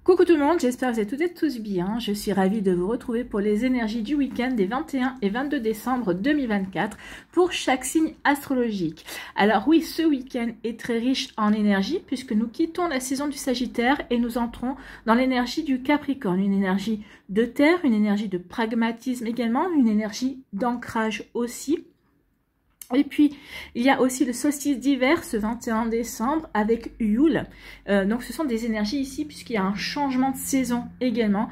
Coucou tout le monde, j'espère que vous êtes toutes et tous bien. Je suis ravie de vous retrouver pour les énergies du week-end des 21 et 22 décembre 2024 pour chaque signe astrologique. Alors oui, ce week-end est très riche en énergie puisque nous quittons la saison du Sagittaire et nous entrons dans l'énergie du Capricorne, une énergie de terre, une énergie de pragmatisme également, une énergie d'ancrage aussi. Et puis, il y a aussi le solstice d'hiver ce 21 décembre avec Yule. Donc, ce sont des énergies ici puisqu'il y a un changement de saison également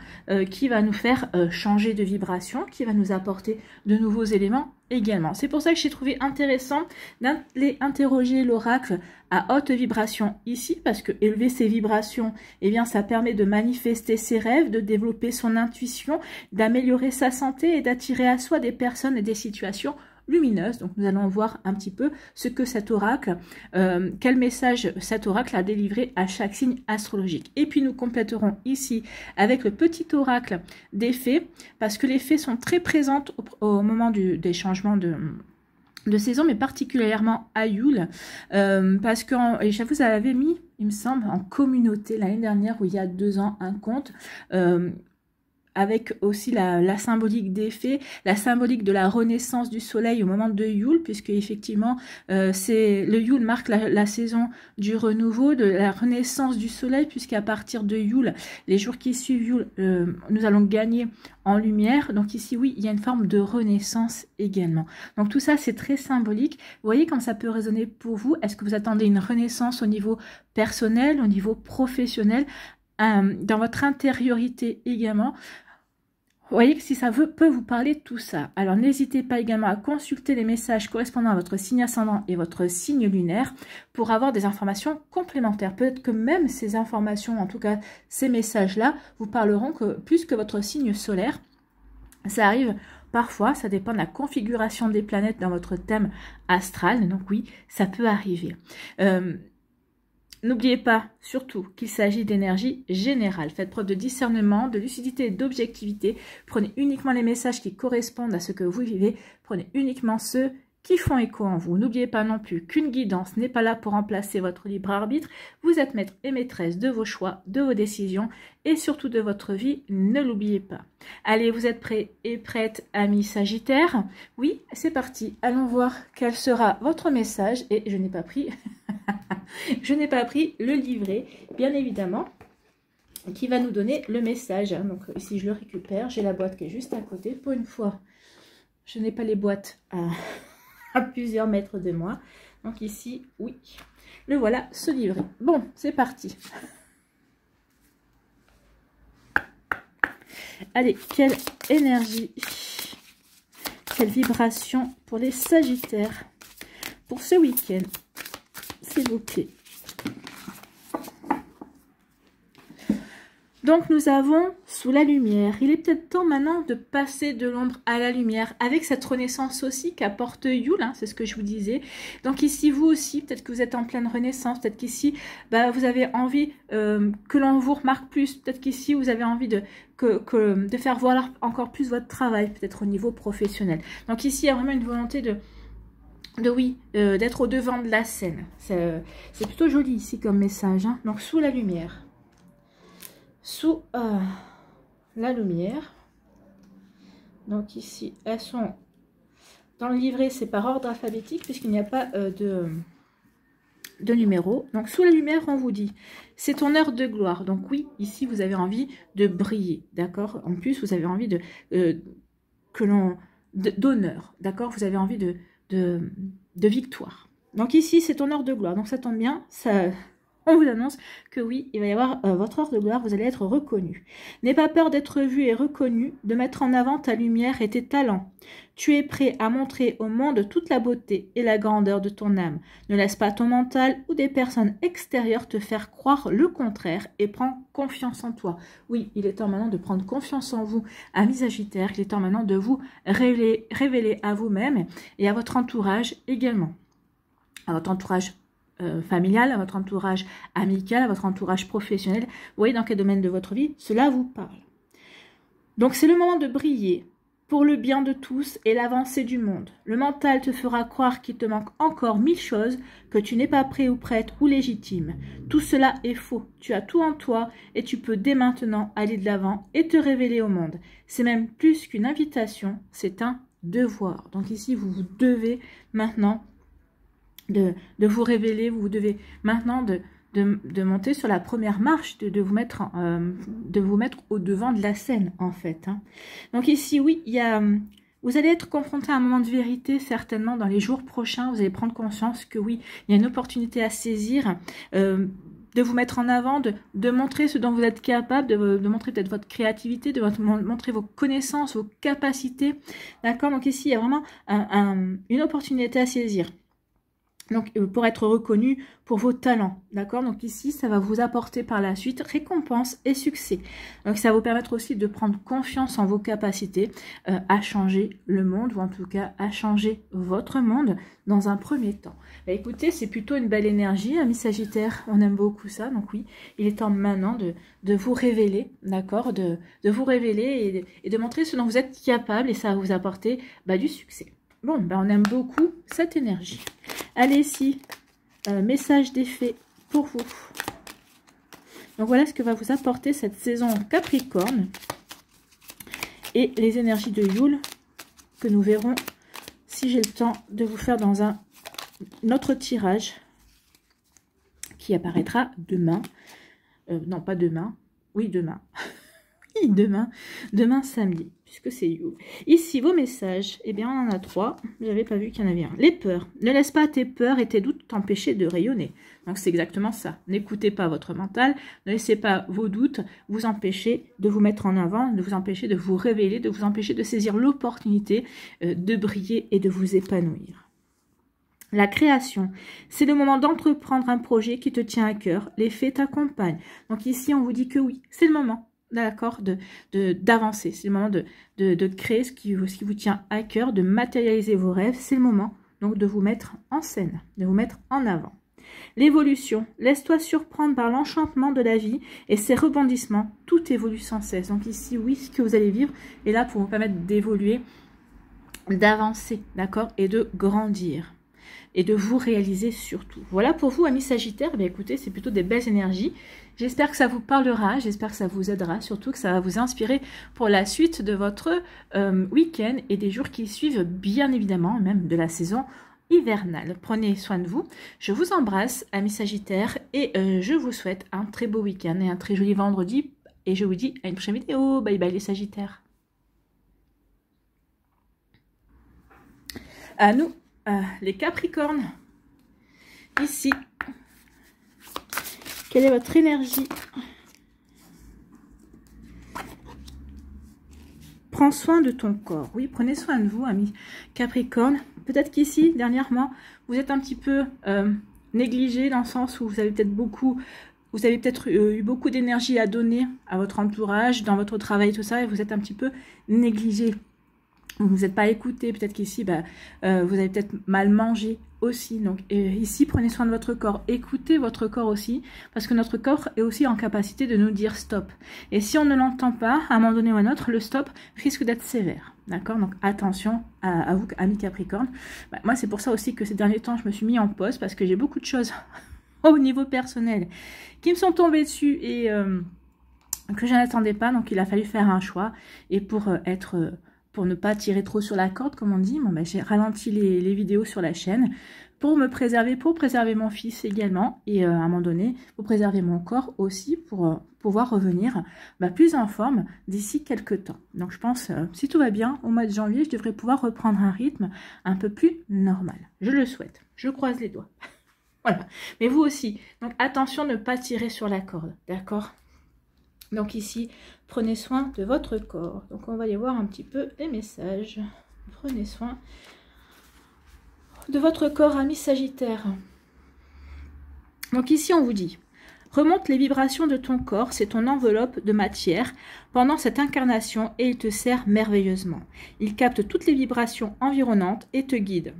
qui va nous faire changer de vibration, qui va nous apporter de nouveaux éléments également. C'est pour ça que j'ai trouvé intéressant d'aller interroger l'oracle à haute vibration ici parce que élever ses vibrations, eh bien, ça permet de manifester ses rêves, de développer son intuition, d'améliorer sa santé et d'attirer à soi des personnes et des situations lumineuse. Donc nous allons voir un petit peu ce que cet oracle, quel message cet oracle a délivré à chaque signe astrologique. Et puis nous compléterons ici avec le petit oracle des fées, parce que les fées sont très présentes au moment des changements de saison, mais particulièrement à Yule, parce que je vous avais mis, il me semble, en communauté l'année dernière, ou il y a 2 ans, un compte, avec aussi la symbolique des fées, la symbolique de la renaissance du soleil au moment de Yule, puisque effectivement le Yule marque la saison du renouveau, de la renaissance du soleil, puisqu'à partir de Yule, les jours qui suivent Yule, nous allons gagner en lumière. Donc ici, oui, il y a une forme de renaissance également. Donc tout ça, c'est très symbolique. Vous voyez comme ça peut résonner pour vous. Est-ce que vous attendez une renaissance au niveau personnel, au niveau professionnel, dans votre intériorité également? Vous voyez que si ça peut vous parler de tout ça. Alors n'hésitez pas également à consulter les messages correspondant à votre signe ascendant et votre signe lunaire pour avoir des informations complémentaires. Peut-être que même ces informations, en tout cas ces messages-là, vous parleront plus que votre signe solaire. Ça arrive parfois, ça dépend de la configuration des planètes dans votre thème astral. Donc oui, ça peut arriver. N'oubliez pas, surtout, qu'il s'agit d'énergie générale. Faites preuve de discernement, de lucidité et d'objectivité. Prenez uniquement les messages qui correspondent à ce que vous vivez. Prenez uniquement ceux qui font écho en vous. N'oubliez pas non plus qu'une guidance n'est pas là pour remplacer votre libre arbitre. Vous êtes maître et maîtresse de vos choix, de vos décisions et surtout de votre vie. Ne l'oubliez pas. Allez, vous êtes prêts et prêtes, amis Sagittaires? Oui, c'est parti. Allons voir quel sera votre message. Et je n'ai pas pris... je n'ai pas pris le livret, bien évidemment, qui va nous donner le message. Donc ici, je le récupère. J'ai la boîte qui est juste à côté. Pour une fois, je n'ai pas les boîtes à plusieurs mètres de moi. Donc ici, oui, le voilà, ce livret. Bon, c'est parti. Allez, quelle énergie, quelle vibration pour les Sagittaires pour ce week-end, s'il vous plaît. Donc nous avons sous la lumière. Il est peut-être temps maintenant de passer de l'ombre à la lumière avec cette renaissance aussi qu'apporte Yule, hein, c'est ce que je vous disais. Donc ici vous aussi, peut-être que vous êtes en pleine renaissance, peut-être qu'ici vous avez envie que l'on vous remarque plus, peut-être qu'ici vous avez envie de faire voir encore plus votre travail, peut-être au niveau professionnel. Donc ici il y a vraiment une volonté d'être au devant de la scène. C'est plutôt joli ici comme message, hein. Donc sous la lumière. Sous la lumière. Donc ici, elles sont dans le livret, c'est par ordre alphabétique puisqu'il n'y a pas de numéro. Donc sous la lumière, on vous dit, c'est ton heure de gloire. Donc oui, ici, vous avez envie de briller, d'accord? En plus, vous avez envie d'honneur, d'accord? Vous avez envie de victoire. Donc ici, c'est ton heure de gloire. Donc ça tombe bien, on vous annonce que oui, il va y avoir votre heure de gloire, vous allez être reconnu. N'aie pas peur d'être vu et reconnu, de mettre en avant ta lumière et tes talents. Tu es prêt à montrer au monde toute la beauté et la grandeur de ton âme. Ne laisse pas ton mental ou des personnes extérieures te faire croire le contraire et prends confiance en toi. Oui, il est temps maintenant de prendre confiance en vous, amis Sagittaires. Il est temps maintenant de vous révéler à vous-même et à votre entourage également. À votre entourage familial, à votre entourage amical, à votre entourage professionnel. Vous voyez dans quel domaine de votre vie cela vous parle. Donc c'est le moment de briller pour le bien de tous et l'avancée du monde. Le mental te fera croire qu'il te manque encore 1000 choses, que tu n'es pas prêt ou prête ou légitime. Tout cela est faux. Tu as tout en toi et tu peux dès maintenant aller de l'avant et te révéler au monde. C'est même plus qu'une invitation, c'est un devoir. Donc ici, vous devez maintenant de vous révéler, vous devez maintenant de monter sur la première marche, de vous mettre au devant de la scène, en fait. Hein. Donc ici, oui, vous allez être confronté à un moment de vérité, certainement, dans les jours prochains. Vous allez prendre conscience que oui, il y a une opportunité à saisir, de vous mettre en avant, de montrer ce dont vous êtes capable, de montrer peut-être votre créativité, de montrer vos connaissances, vos capacités. D'accord? Donc ici, il y a vraiment une opportunité à saisir. Donc, pour être reconnu pour vos talents, d'accord? Donc ici, ça va vous apporter par la suite récompense et succès. Donc, ça va vous permettre aussi de prendre confiance en vos capacités à changer le monde, ou en tout cas, à changer votre monde dans un premier temps. Bah, écoutez, c'est plutôt une belle énergie, amis Sagittaire, on aime beaucoup ça. Donc oui, il est temps maintenant de vous révéler, d'accord? De vous révéler et de montrer ce dont vous êtes capable, et ça va vous apporter du succès. Bon, on aime beaucoup cette énergie. Allez, ici, message d'effet pour vous. Donc voilà ce que va vous apporter cette saison en Capricorne. Et les énergies de Yule que nous verrons si j'ai le temps de vous faire dans un autre tirage qui apparaîtra demain. Non, pas demain. Oui, demain. Demain samedi, puisque c'est You. Ici, vos messages, eh bien, on en a 3. J'avais pas vu qu'il y en avait un. Les peurs. Ne laisse pas tes peurs et tes doutes t'empêcher de rayonner. Donc, c'est exactement ça. N'écoutez pas votre mental. Ne laissez pas vos doutes vous empêcher de vous mettre en avant, de vous empêcher de vous révéler, de vous empêcher de saisir l'opportunité de briller et de vous épanouir. La création, c'est le moment d'entreprendre un projet qui te tient à cœur. Les faits t'accompagnent. Donc, ici, on vous dit que oui, c'est le moment. D'accord, d'avancer. C'est le moment de créer ce qui vous tient à cœur, de matérialiser vos rêves. C'est le moment donc de vous mettre en scène, de vous mettre en avant. L'évolution, laisse-toi surprendre par l'enchantement de la vie et ses rebondissements. Tout évolue sans cesse. Donc ici, oui, ce que vous allez vivre est là pour vous permettre d'évoluer, d'avancer, d'accord, et de grandir. Et de vous réaliser surtout. Voilà pour vous, amis Sagittaires. Écoutez, c'est plutôt des belles énergies. J'espère que ça vous parlera, j'espère que ça vous aidera, surtout que ça va vous inspirer pour la suite de votre week-end et des jours qui suivent, bien évidemment, même de la saison hivernale. Prenez soin de vous. Je vous embrasse, amis Sagittaires, et je vous souhaite un très beau week-end et un très joli vendredi. Et je vous dis à une prochaine vidéo. Bye bye les Sagittaires. À nous. Les Capricornes, ici, quelle est votre énergie? Prends soin de ton corps. Oui, prenez soin de vous, amis Capricorne. Peut-être qu'ici, dernièrement, vous êtes un petit peu négligé dans le sens où vous avez peut-être eu beaucoup d'énergie à donner à votre entourage, dans votre travail, tout ça, et vous êtes un petit peu négligé. Vous n'êtes pas écouté, peut-être qu'ici, vous avez peut-être mal mangé aussi. Donc ici, prenez soin de votre corps. Écoutez votre corps aussi, parce que notre corps est aussi en capacité de nous dire stop. Et si on ne l'entend pas, à un moment donné ou à un autre, le stop risque d'être sévère. D'accord? Donc attention à vous, amis Capricorne. Moi, c'est pour ça aussi que ces derniers temps, je me suis mis en pause, parce que j'ai beaucoup de choses au niveau personnel qui me sont tombées dessus et que je n'attendais pas. Donc il a fallu faire un choix. Et pour ne pas tirer trop sur la corde, comme on dit, j'ai ralenti les vidéos sur la chaîne pour me préserver, pour préserver mon fils également, et à un moment donné, pour préserver mon corps aussi, pour pouvoir revenir plus en forme d'ici quelques temps. Donc je pense, si tout va bien, au mois de janvier, je devrais pouvoir reprendre un rythme un peu plus normal. Je le souhaite, je croise les doigts. Voilà, mais vous aussi, donc attention de ne pas tirer sur la corde, d'accord ? Donc ici, prenez soin de votre corps. Donc on va aller voir un petit peu les messages. Prenez soin de votre corps, amis Sagittaire. Donc ici, on vous dit, remonte les vibrations de ton corps, c'est ton enveloppe de matière pendant cette incarnation et il te sert merveilleusement. Il capte toutes les vibrations environnantes et te guide.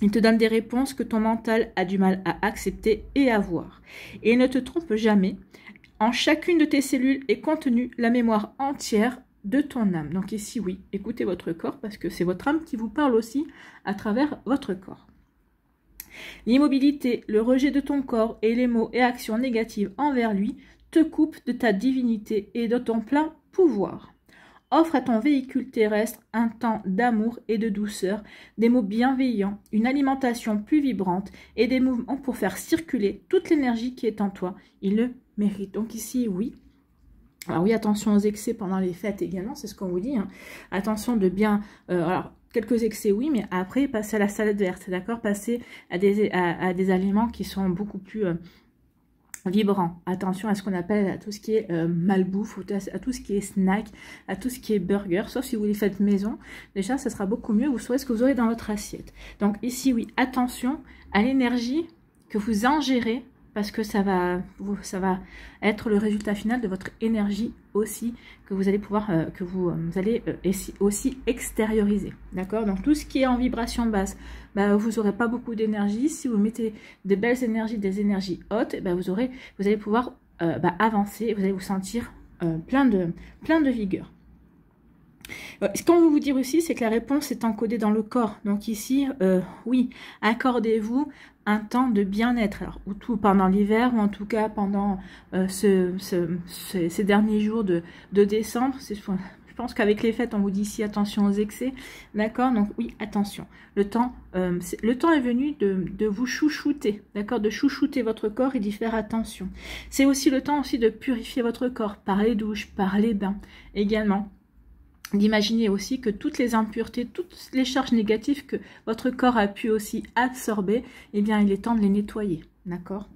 Il te donne des réponses que ton mental a du mal à accepter et à voir. Et il ne te trompe jamais. En chacune de tes cellules est contenue la mémoire entière de ton âme. Donc ici, oui, écoutez votre corps parce que c'est votre âme qui vous parle aussi à travers votre corps. L'immobilité, le rejet de ton corps et les mots et actions négatives envers lui te coupent de ta divinité et de ton plein pouvoir. Offre à ton véhicule terrestre un temps d'amour et de douceur, des mots bienveillants, une alimentation plus vibrante et des mouvements pour faire circuler toute l'énergie qui est en toi. Il le mérite. Donc ici, oui. Alors oui, attention aux excès pendant les fêtes également, c'est ce qu'on vous dit. Hein. Attention de bien... alors, quelques excès, oui, mais après, passez à la salade verte, d'accord? Passez à des aliments qui sont beaucoup plus... vibrant. Attention à ce qu'on appelle à tout ce qui est malbouffe, à tout ce qui est snack, à tout ce qui est burger, sauf si vous les faites maison. Déjà, ça sera beaucoup mieux, vous saurez ce que vous aurez dans votre assiette. Donc ici, oui, attention à l'énergie que vous ingérez, parce que ça va être le résultat final de votre énergie aussi, que vous allez pouvoir, que vous allez aussi extérioriser. D'accord? Donc tout ce qui est en vibration basse, bah, vous n'aurez pas beaucoup d'énergie. Si vous mettez de belles énergies, des énergies hautes, bah, vous allez pouvoir avancer, vous allez vous sentir plein de vigueur. Ce qu'on veut vous dire aussi, c'est que la réponse est encodée dans le corps. Donc ici, oui, accordez-vous un temps de bien-être. Alors, ou tout pendant l'hiver, ou en tout cas pendant ces derniers jours de décembre. Je pense qu'avec les fêtes, on vous dit ici attention aux excès. D'accord? Donc oui, attention. Le temps est venu de vous chouchouter. D'accord? De chouchouter votre corps et d'y faire attention. C'est aussi le temps aussi de purifier votre corps par les douches, par les bains également. D'imaginer aussi que toutes les impuretés, toutes les charges négatives que votre corps a pu aussi absorber, eh bien, il est temps de les nettoyer, d'accord?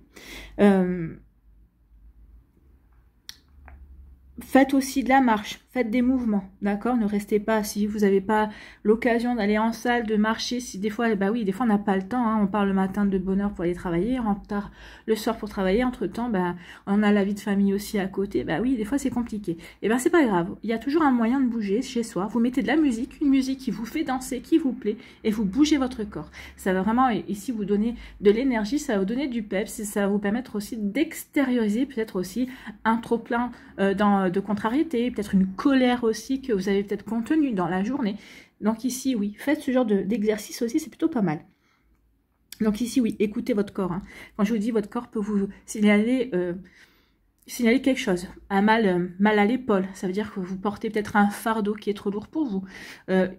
Faites aussi de la marche, faites des mouvements, d'accord? Ne restez pas, si vous n'avez pas l'occasion d'aller en salle, de marcher, si des fois, bah oui, des fois on n'a pas le temps, hein, on part le matin de bonne heure pour aller travailler, on rentre tard le soir pour travailler, entre-temps, bah, on a la vie de famille aussi à côté, bah oui, des fois c'est compliqué. Et ben c'est pas grave, il y a toujours un moyen de bouger chez soi, vous mettez de la musique, une musique qui vous fait danser, qui vous plaît, et vous bougez votre corps. Ça va vraiment, ici, vous donner de l'énergie, ça va vous donner du peps, et ça va vous permettre aussi d'extérioriser peut-être aussi un trop-plein de contrariété, peut-être une colère aussi que vous avez peut-être contenue dans la journée. Donc ici, oui, faites ce genre d'exercice aussi, c'est plutôt pas mal. Donc ici, oui, écoutez votre corps. Hein. Quand je vous dis, votre corps peut vous signaler quelque chose. Un mal à l'épaule, ça veut dire que vous portez peut-être un fardeau qui est trop lourd pour vous.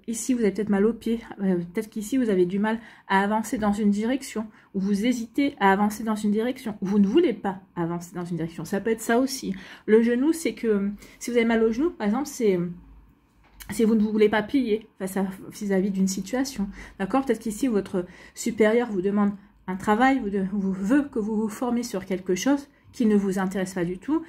Ici, vous avez peut-être mal aux pieds. Peut-être qu'ici, vous avez du mal à avancer dans une direction. Ou vous hésitez à avancer dans une direction. Ou vous ne voulez pas avancer dans une direction. Ça peut être ça aussi. Le genou, c'est que si vous avez mal au genou, par exemple, c'est vous ne voulez pas plier face à vis-à-vis d'une situation. D'accord? Peut-être qu'ici, votre supérieur vous demande un travail, vous veut que vous vous formez sur quelque chose qui ne vous intéresse pas du tout,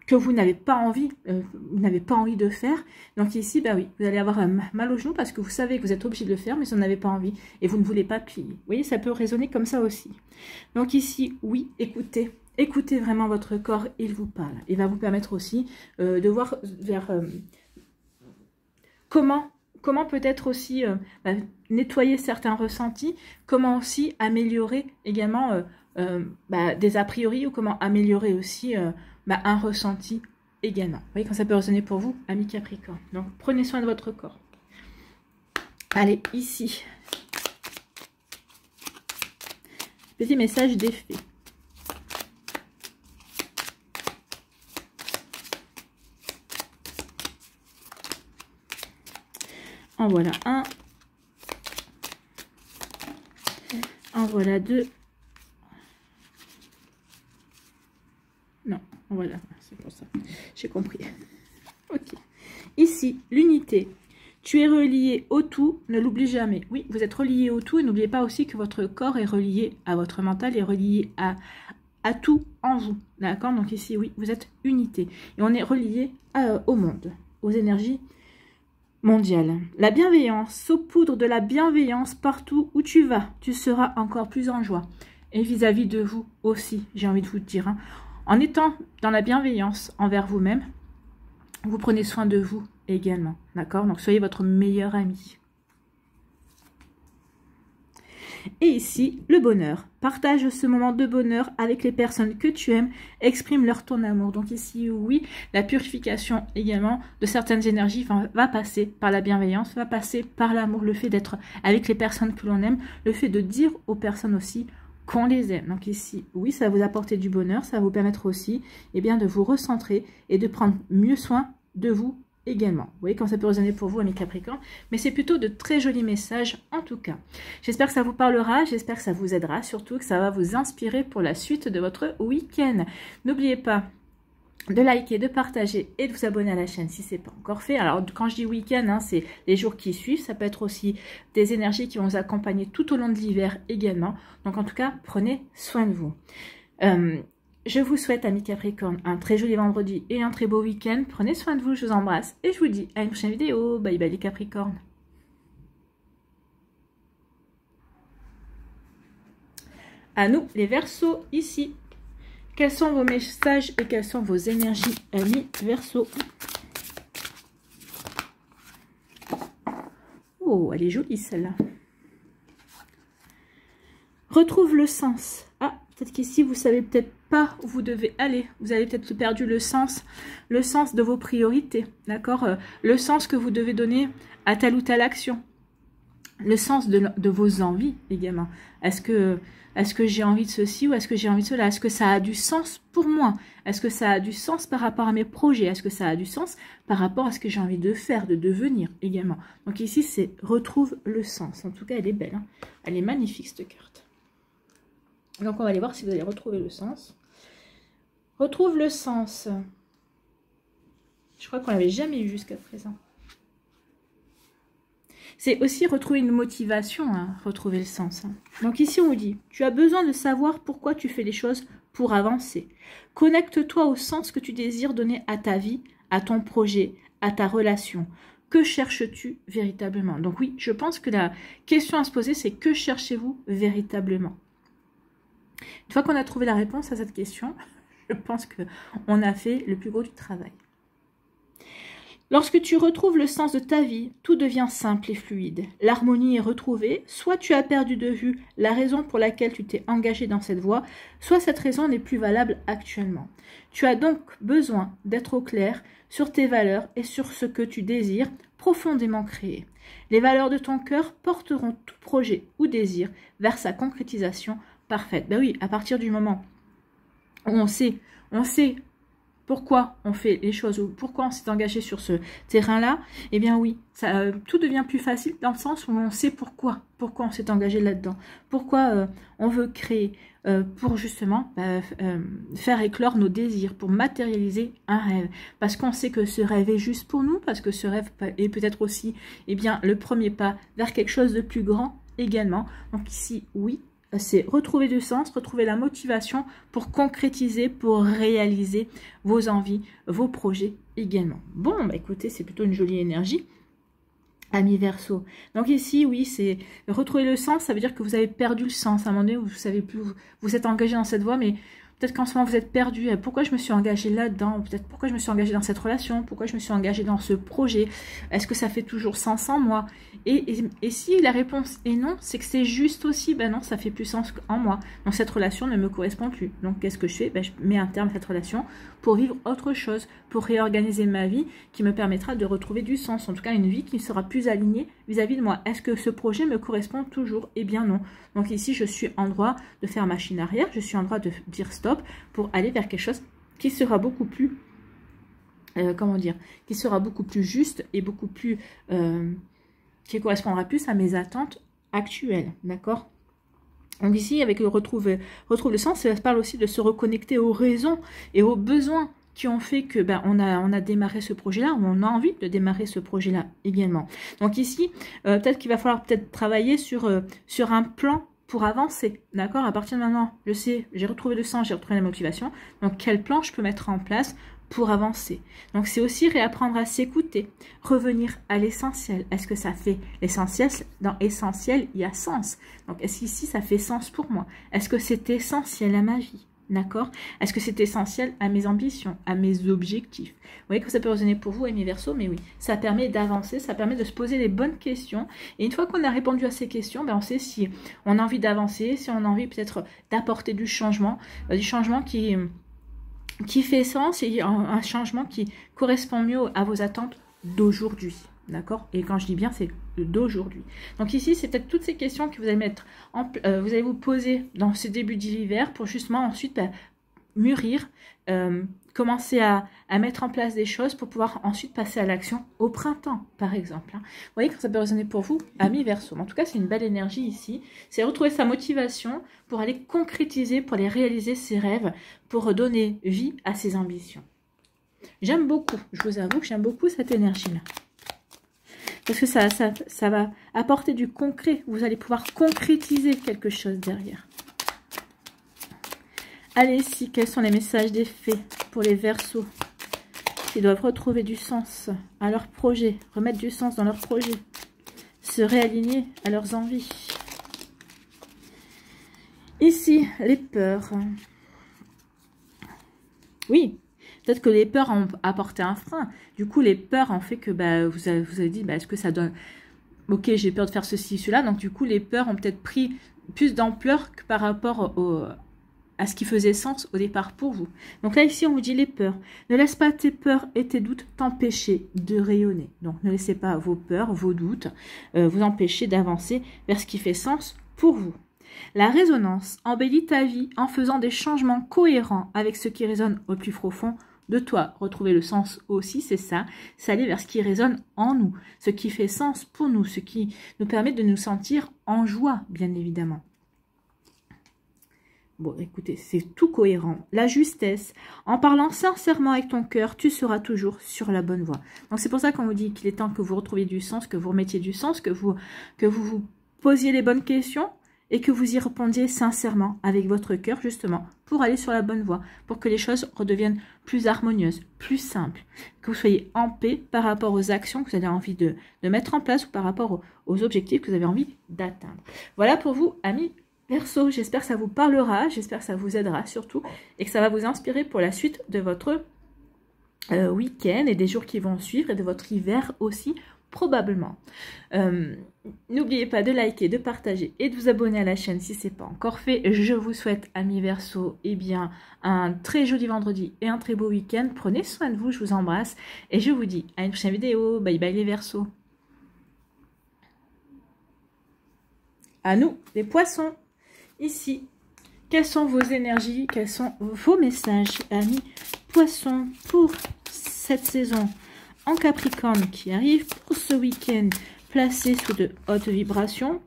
que vous n'avez pas envie, de faire. Donc ici, bah oui, vous allez avoir mal au genou parce que vous savez que vous êtes obligé de le faire, mais vous n'en avez pas envie et vous ne voulez pas plier. Vous voyez, ça peut résonner comme ça aussi. Donc ici, oui, écoutez vraiment votre corps, il vous parle. Il va vous permettre aussi de voir vers comment peut-être aussi nettoyer certains ressentis, comment aussi améliorer également des a priori ou comment améliorer aussi un ressenti également. Vous voyez quand ça peut résonner pour vous, amis Capricorne. Donc prenez soin de votre corps. Allez, ici. Petit message d'effet. En voilà un. En voilà deux. Non, voilà, c'est pour ça. J'ai compris. Ok. Ici, l'unité. Tu es relié au tout, ne l'oublie jamais. Oui, vous êtes relié au tout et n'oubliez pas aussi que votre corps est relié à votre mental, est relié à tout en vous. D'accord? Donc ici, oui, vous êtes unité. Et on est relié au monde, aux énergies mondiales. La bienveillance, saupoudre de la bienveillance partout où tu vas. Tu seras encore plus en joie. Et vis-à-vis de vous aussi, j'ai envie de vous dire. Hein, en étant dans la bienveillance envers vous-même, vous prenez soin de vous également. D'accord? Donc soyez votre meilleur ami. Et ici, le bonheur. Partage ce moment de bonheur avec les personnes que tu aimes. Exprime-leur ton amour. Donc ici, oui, la purification également de certaines énergies va passer par la bienveillance, va passer par l'amour, le fait d'être avec les personnes que l'on aime, le fait de dire aux personnes aussi qu'on les aime. Donc ici, oui, ça va vous apporter du bonheur, ça va vous permettre aussi de vous recentrer et de prendre mieux soin de vous également. Vous voyez quand ça peut résonner pour vous, amis Capricorne, mais c'est plutôt de très jolis messages en tout cas. J'espère que ça vous parlera, j'espère que ça vous aidera, surtout que ça va vous inspirer pour la suite de votre week-end. N'oubliez pas de liker, de partager et de vous abonner à la chaîne si ce n'est pas encore fait. Alors quand je dis week-end, c'est les jours qui suivent, ça peut être aussi des énergies qui vont vous accompagner tout au long de l'hiver également. Donc en tout cas, prenez soin de vous. Je vous souhaite, amis Capricorne, un très joli vendredi et un très beau week-end. Prenez soin de vous, je vous embrasse et je vous dis à une prochaine vidéo. Bye bye les Capricornes. À nous les Verseaux ici. Quels sont vos messages et quelles sont vos énergies, amis Verseaux? Oh, elle est jolie celle-là. Retrouve le sens. Ah, peut-être qu'ici, vous savez peut-être pas où vous devez aller. Vous avez peut-être perdu le sens de vos priorités, d'accord? Le sens que vous devez donner à telle ou telle action. Le sens de vos envies également. Est-ce que j'ai envie de ceci ou est-ce que j'ai envie de cela? Est-ce que ça a du sens pour moi? Est-ce que ça a du sens par rapport à mes projets? Est-ce que ça a du sens par rapport à ce que j'ai envie de faire, de devenir également? Donc ici, c'est retrouve le sens. En tout cas, elle est belle. Hein, elle est magnifique, cette carte. Donc, on va aller voir si vous allez retrouver le sens. Retrouve le sens. Je crois qu'on l'avait jamais eu jusqu'à présent. C'est aussi retrouver une motivation, hein, retrouver le sens. Hein. Donc ici, on vous dit, tu as besoin de savoir pourquoi tu fais les choses pour avancer. Connecte-toi au sens que tu désires donner à ta vie, à ton projet, à ta relation. Que cherches-tu véritablement? Donc oui, je pense que la question à se poser, c'est que cherchez-vous véritablement? Une fois qu'on a trouvé la réponse à cette question, je pense qu'on a fait le plus gros du travail. Lorsque tu retrouves le sens de ta vie, tout devient simple et fluide. L'harmonie est retrouvée, soit tu as perdu de vue la raison pour laquelle tu t'es engagé dans cette voie, soit cette raison n'est plus valable actuellement. Tu as donc besoin d'être au clair sur tes valeurs et sur ce que tu désires profondément créer. Les valeurs de ton cœur porteront tout projet ou désir vers sa concrétisation parfaite. Ben oui, à partir du moment où on sait pourquoi on fait les choses ou pourquoi on s'est engagé sur ce terrain-là, eh bien oui, tout devient plus facile dans le sens où on sait pourquoi on s'est engagé là-dedans, pourquoi on veut créer, pour justement faire éclore nos désirs, pour matérialiser un rêve, parce qu'on sait que ce rêve est juste pour nous, parce que ce rêve est peut-être aussi le premier pas vers quelque chose de plus grand également. Donc ici, oui, c'est retrouver du sens, retrouver la motivation pour concrétiser, pour réaliser vos envies, vos projets également. Bon, écoutez, c'est plutôt une jolie énergie, amis Verseaux. Donc ici, oui, c'est retrouver le sens, ça veut dire que vous avez perdu le sens. À un moment donné, vous ne savez plus, vous êtes engagé dans cette voie, mais peut-être qu'en ce moment, vous êtes perdu. Pourquoi je me suis engagée là-dedans? Peut-être pourquoi je me suis engagée dans cette relation? Pourquoi je me suis engagée dans ce projet? Est-ce que ça fait toujours sens en moi? Et si la réponse est non, c'est que c'est juste aussi, non, ça fait plus sens en moi. Donc cette relation ne me correspond plus. Donc qu'est-ce que je fais? Je mets un terme à cette relation pour vivre autre chose, pour réorganiser ma vie qui me permettra de retrouver du sens. En tout cas, une vie qui sera plus alignée vis-à-vis de moi. Est-ce que ce projet me correspond toujours? Eh bien non. Donc ici, je suis en droit de faire machine arrière, je suis en droit de dire stop pour aller vers quelque chose qui sera beaucoup plus, qui sera beaucoup plus juste et beaucoup plus, qui correspondra plus à mes attentes actuelles, d'accord? Donc ici, avec le retrouve le sens, ça parle aussi de se reconnecter aux raisons et aux besoins qui ont fait que on a démarré ce projet-là, ou on a envie de démarrer ce projet-là également. Donc ici, peut-être qu'il va falloir travailler sur un plan pour avancer, d'accord? À partir de maintenant, je sais, j'ai retrouvé le sens, j'ai retrouvé la motivation, donc quel plan je peux mettre en place pour avancer? Donc c'est aussi réapprendre à s'écouter, revenir à l'essentiel. Est-ce que ça fait l'essentiel? Dans essentiel, il y a sens. Donc est-ce qu'ici ça fait sens pour moi? Est-ce que c'est essentiel à ma vie? D'accord? Est-ce que c'est essentiel à mes ambitions, à mes objectifs? Vous voyez que ça peut résonner pour vous, amis Verseau, mais oui, ça permet d'avancer, ça permet de se poser les bonnes questions. Et une fois qu'on a répondu à ces questions, ben on sait si on a envie d'avancer, si on a envie peut-être d'apporter du changement qui fait sens et un changement qui correspond mieux à vos attentes d'aujourd'hui. D'accord? Et quand je dis bien, c'est d'aujourd'hui. Donc ici, c'est peut-être toutes ces questions que vous allez mettre vous allez vous poser dans ce début d'hiver pour justement ensuite mûrir, commencer à mettre en place des choses pour pouvoir ensuite passer à l'action au printemps, par exemple. Vous voyez que ça peut résonner pour vous, amis Verseau. En tout cas, c'est une belle énergie ici. C'est retrouver sa motivation pour aller concrétiser, pour aller réaliser ses rêves, pour donner vie à ses ambitions. J'aime beaucoup, je vous avoue que j'aime beaucoup cette énergie-là. Parce que ça va apporter du concret. Vous allez pouvoir concrétiser quelque chose derrière. Allez, ici, quels sont les messages des fées pour les Verseaux qui doivent retrouver du sens à leur projet, remettre du sens dans leur projet, se réaligner à leurs envies. Ici, les peurs. Oui. Peut-être que les peurs ont apporté un frein. Du coup, les peurs ont fait que vous avez dit, est-ce que ça donne... Ok, j'ai peur de faire ceci, cela. Donc, du coup, les peurs ont peut-être pris plus d'ampleur que par rapport à ce qui faisait sens au départ pour vous. Donc là, ici, on vous dit les peurs. Ne laisse pas tes peurs et tes doutes t'empêcher de rayonner. Donc, ne laissez pas vos peurs, vos doutes vous empêcher d'avancer vers ce qui fait sens pour vous. La résonance embellit ta vie en faisant des changements cohérents avec ce qui résonne au plus profond de toi. Retrouver le sens aussi, c'est ça. C'est aller vers ce qui résonne en nous, ce qui fait sens pour nous, ce qui nous permet de nous sentir en joie, bien évidemment. Bon, écoutez, c'est tout cohérent. La justesse, en parlant sincèrement avec ton cœur, tu seras toujours sur la bonne voie. Donc c'est pour ça qu'on vous dit qu'il est temps que vous retrouviez du sens, que vous remettiez du sens, que vous vous posiez les bonnes questions, et que vous y répondiez sincèrement avec votre cœur, justement, pour aller sur la bonne voie, pour que les choses redeviennent plus harmonieuses, plus simples, que vous soyez en paix par rapport aux actions que vous avez envie de mettre en place ou par rapport aux objectifs que vous avez envie d'atteindre. Voilà pour vous, amis Verseau. J'espère que ça vous parlera, j'espère que ça vous aidera surtout, et que ça va vous inspirer pour la suite de votre week-end et des jours qui vont suivre, et de votre hiver aussi, probablement. N'oubliez pas de liker, de partager et de vous abonner à la chaîne si ce n'est pas encore fait. Je vous souhaite, amis Verseau, un très joli vendredi et un très beau week-end. Prenez soin de vous, je vous embrasse et je vous dis à une prochaine vidéo. Bye bye les Verseaux. À nous, les Poissons. Ici, quelles sont vos énergies, quels sont vos messages, amis Poissons, pour cette saison en Capricorne qui arrive, pour ce week-end placé sous de hautes vibrations?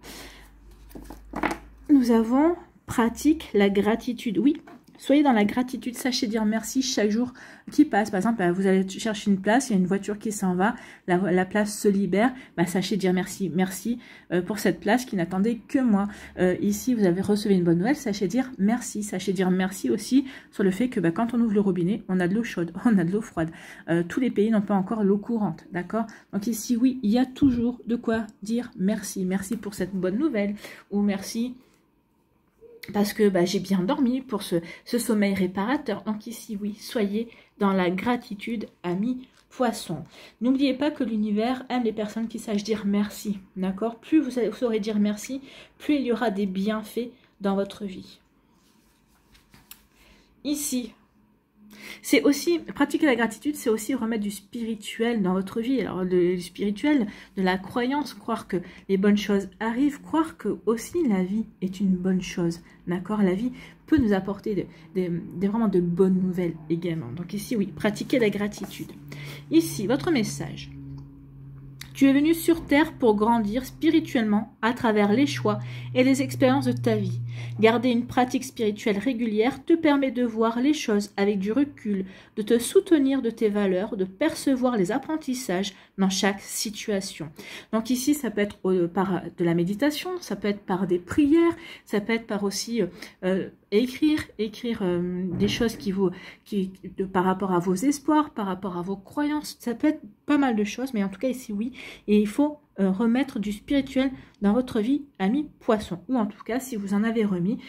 Nous avons pratique la gratitude. Oui, soyez dans la gratitude, sachez dire merci chaque jour qui passe. Par exemple, vous allez chercher une place, il y a une voiture qui s'en va, la place se libère, sachez dire merci. Merci pour cette place qui n'attendait que moi. Ici, vous avez reçu une bonne nouvelle, sachez dire merci. Sachez dire merci aussi sur le fait que quand on ouvre le robinet, on a de l'eau chaude, on a de l'eau froide. Tous les pays n'ont pas encore l'eau courante, d'accord? Donc ici, oui, il y a toujours de quoi dire merci. Merci pour cette bonne nouvelle, ou merci parce que j'ai bien dormi, pour ce sommeil réparateur. Donc ici, oui, soyez dans la gratitude, amis Poissons. N'oubliez pas que l'univers aime les personnes qui sachent dire merci, d'accord? Plus vous saurez dire merci, plus il y aura des bienfaits dans votre vie. Ici, c'est aussi, pratiquer la gratitude, c'est aussi remettre du spirituel dans votre vie. Alors, du spirituel, de la croyance, croire que les bonnes choses arrivent, croire que aussi la vie est une bonne chose, d'accord? La vie peut nous apporter vraiment de bonnes nouvelles également. Donc ici, oui, pratiquez la gratitude. Ici, votre message. Tu es venu sur Terre pour grandir spirituellement à travers les choix et les expériences de ta vie. Garder une pratique spirituelle régulière te permet de voir les choses avec du recul, de te soutenir de tes valeurs, de percevoir les apprentissages dans chaque situation. Donc ici, ça peut être par de la méditation, ça peut être par des prières, ça peut être par aussi écrire des choses par rapport à vos espoirs, par rapport à vos croyances. Ça peut être pas mal de choses, mais en tout cas ici, oui. Et il faut remettre du spirituel dans votre vie, amis Poissons. Ou en tout cas, si vous en avez remis,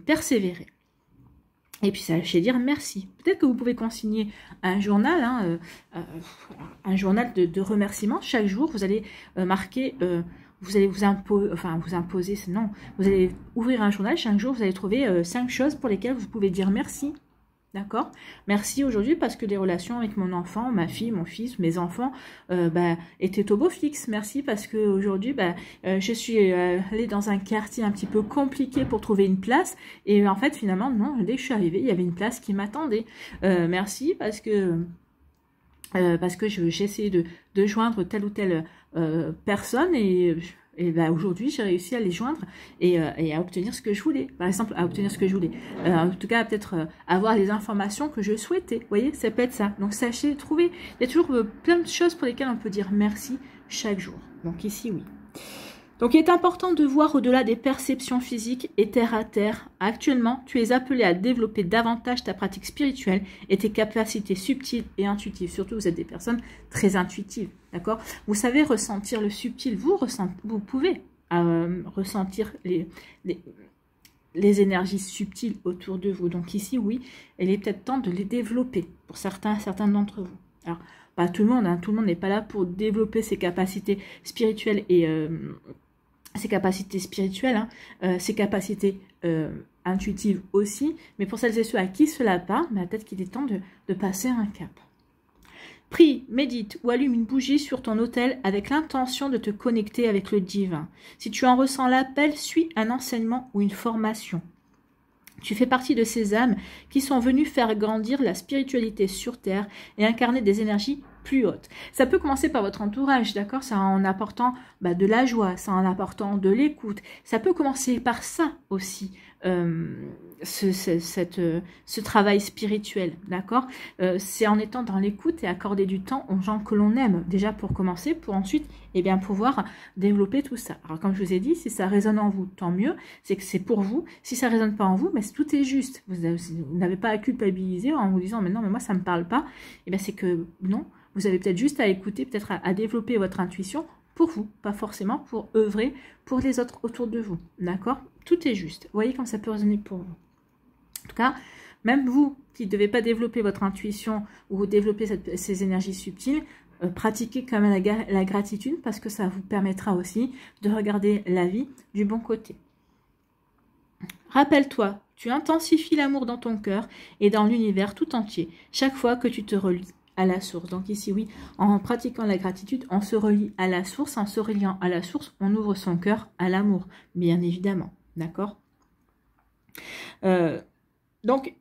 persévérez. Et puis sachez dire merci. Peut-être que vous pouvez consigner un journal, hein, un journal de remerciements. Chaque jour, vous allez marquer, vous allez vous imposer, non, vous allez ouvrir un journal. Chaque jour, vous allez trouver 5 choses pour lesquelles vous pouvez dire merci. D'accord? Merci aujourd'hui parce que les relations avec mon enfant, ma fille, mon fils, mes enfants étaient au beau fixe. Merci parce que aujourd'hui, je suis allée dans un quartier un petit peu compliqué pour trouver une place. Et en fait, finalement, non, dès que je suis arrivée, il y avait une place qui m'attendait. Merci parce que j'essayais de joindre telle ou telle personne et aujourd'hui, j'ai réussi à les joindre et à obtenir ce que je voulais. Par exemple, à obtenir ce que je voulais. En tout cas, peut-être avoir les informations que je souhaitais. Vous voyez, ça peut être ça. Donc, sachez trouver. Il y a toujours plein de choses pour lesquelles on peut dire merci chaque jour. Donc, ici, oui. Donc, il est important de voir au-delà des perceptions physiques et terre à terre. Actuellement, tu es appelé à développer davantage ta pratique spirituelle et tes capacités subtiles et intuitives. Surtout, vous êtes des personnes très intuitives, d'accord? Vous savez ressentir le subtil, vous pouvez ressentir les énergies subtiles autour de vous. Donc ici, oui, il est peut-être temps de les développer pour certains d'entre vous. Alors, pas tout le monde, hein, tout le monde n'est pas là pour développer ses capacités spirituelles et ses capacités spirituelles, ses capacités intuitives aussi, mais pour celles et ceux à qui cela parle, peut-être qu'il est temps de passer un cap. Prie, médite ou allume une bougie sur ton autel avec l'intention de te connecter avec le divin. Si tu en ressens l'appel, suis un enseignement ou une formation. Tu fais partie de ces âmes qui sont venues faire grandir la spiritualité sur Terre et incarner des énergies plus hautes. Ça peut commencer par votre entourage, d'accord? Ça en apportant de la joie, ça en apportant de l'écoute. Ça peut commencer par ça aussi, ce travail spirituel, d'accord? C'est en étant dans l'écoute et accorder du temps aux gens que l'on aime, déjà pour commencer, pour ensuite pouvoir développer tout ça. Alors comme je vous ai dit, si ça résonne en vous, tant mieux, c'est que c'est pour vous. Si ça résonne pas en vous, tout est juste. Vous n'avez pas à culpabiliser en vous disant mais non, mais moi ça me parle pas. C'est que non, vous avez peut-être juste à écouter, peut-être à développer votre intuition pour vous, pas forcément pour œuvrer pour les autres autour de vous, d'accord? Tout est juste. Vous voyez comme ça peut résonner pour vous. En tout cas, même vous qui ne devez pas développer votre intuition ou développer ces énergies subtiles, pratiquez quand même la gratitude parce que ça vous permettra aussi de regarder la vie du bon côté. Rappelle-toi, tu intensifies l'amour dans ton cœur et dans l'univers tout entier chaque fois que tu te relis à la source. Donc ici, oui, en pratiquant la gratitude, on se relie à la source. En se reliant à la source, on ouvre son cœur à l'amour, bien évidemment. D'accord? Donc,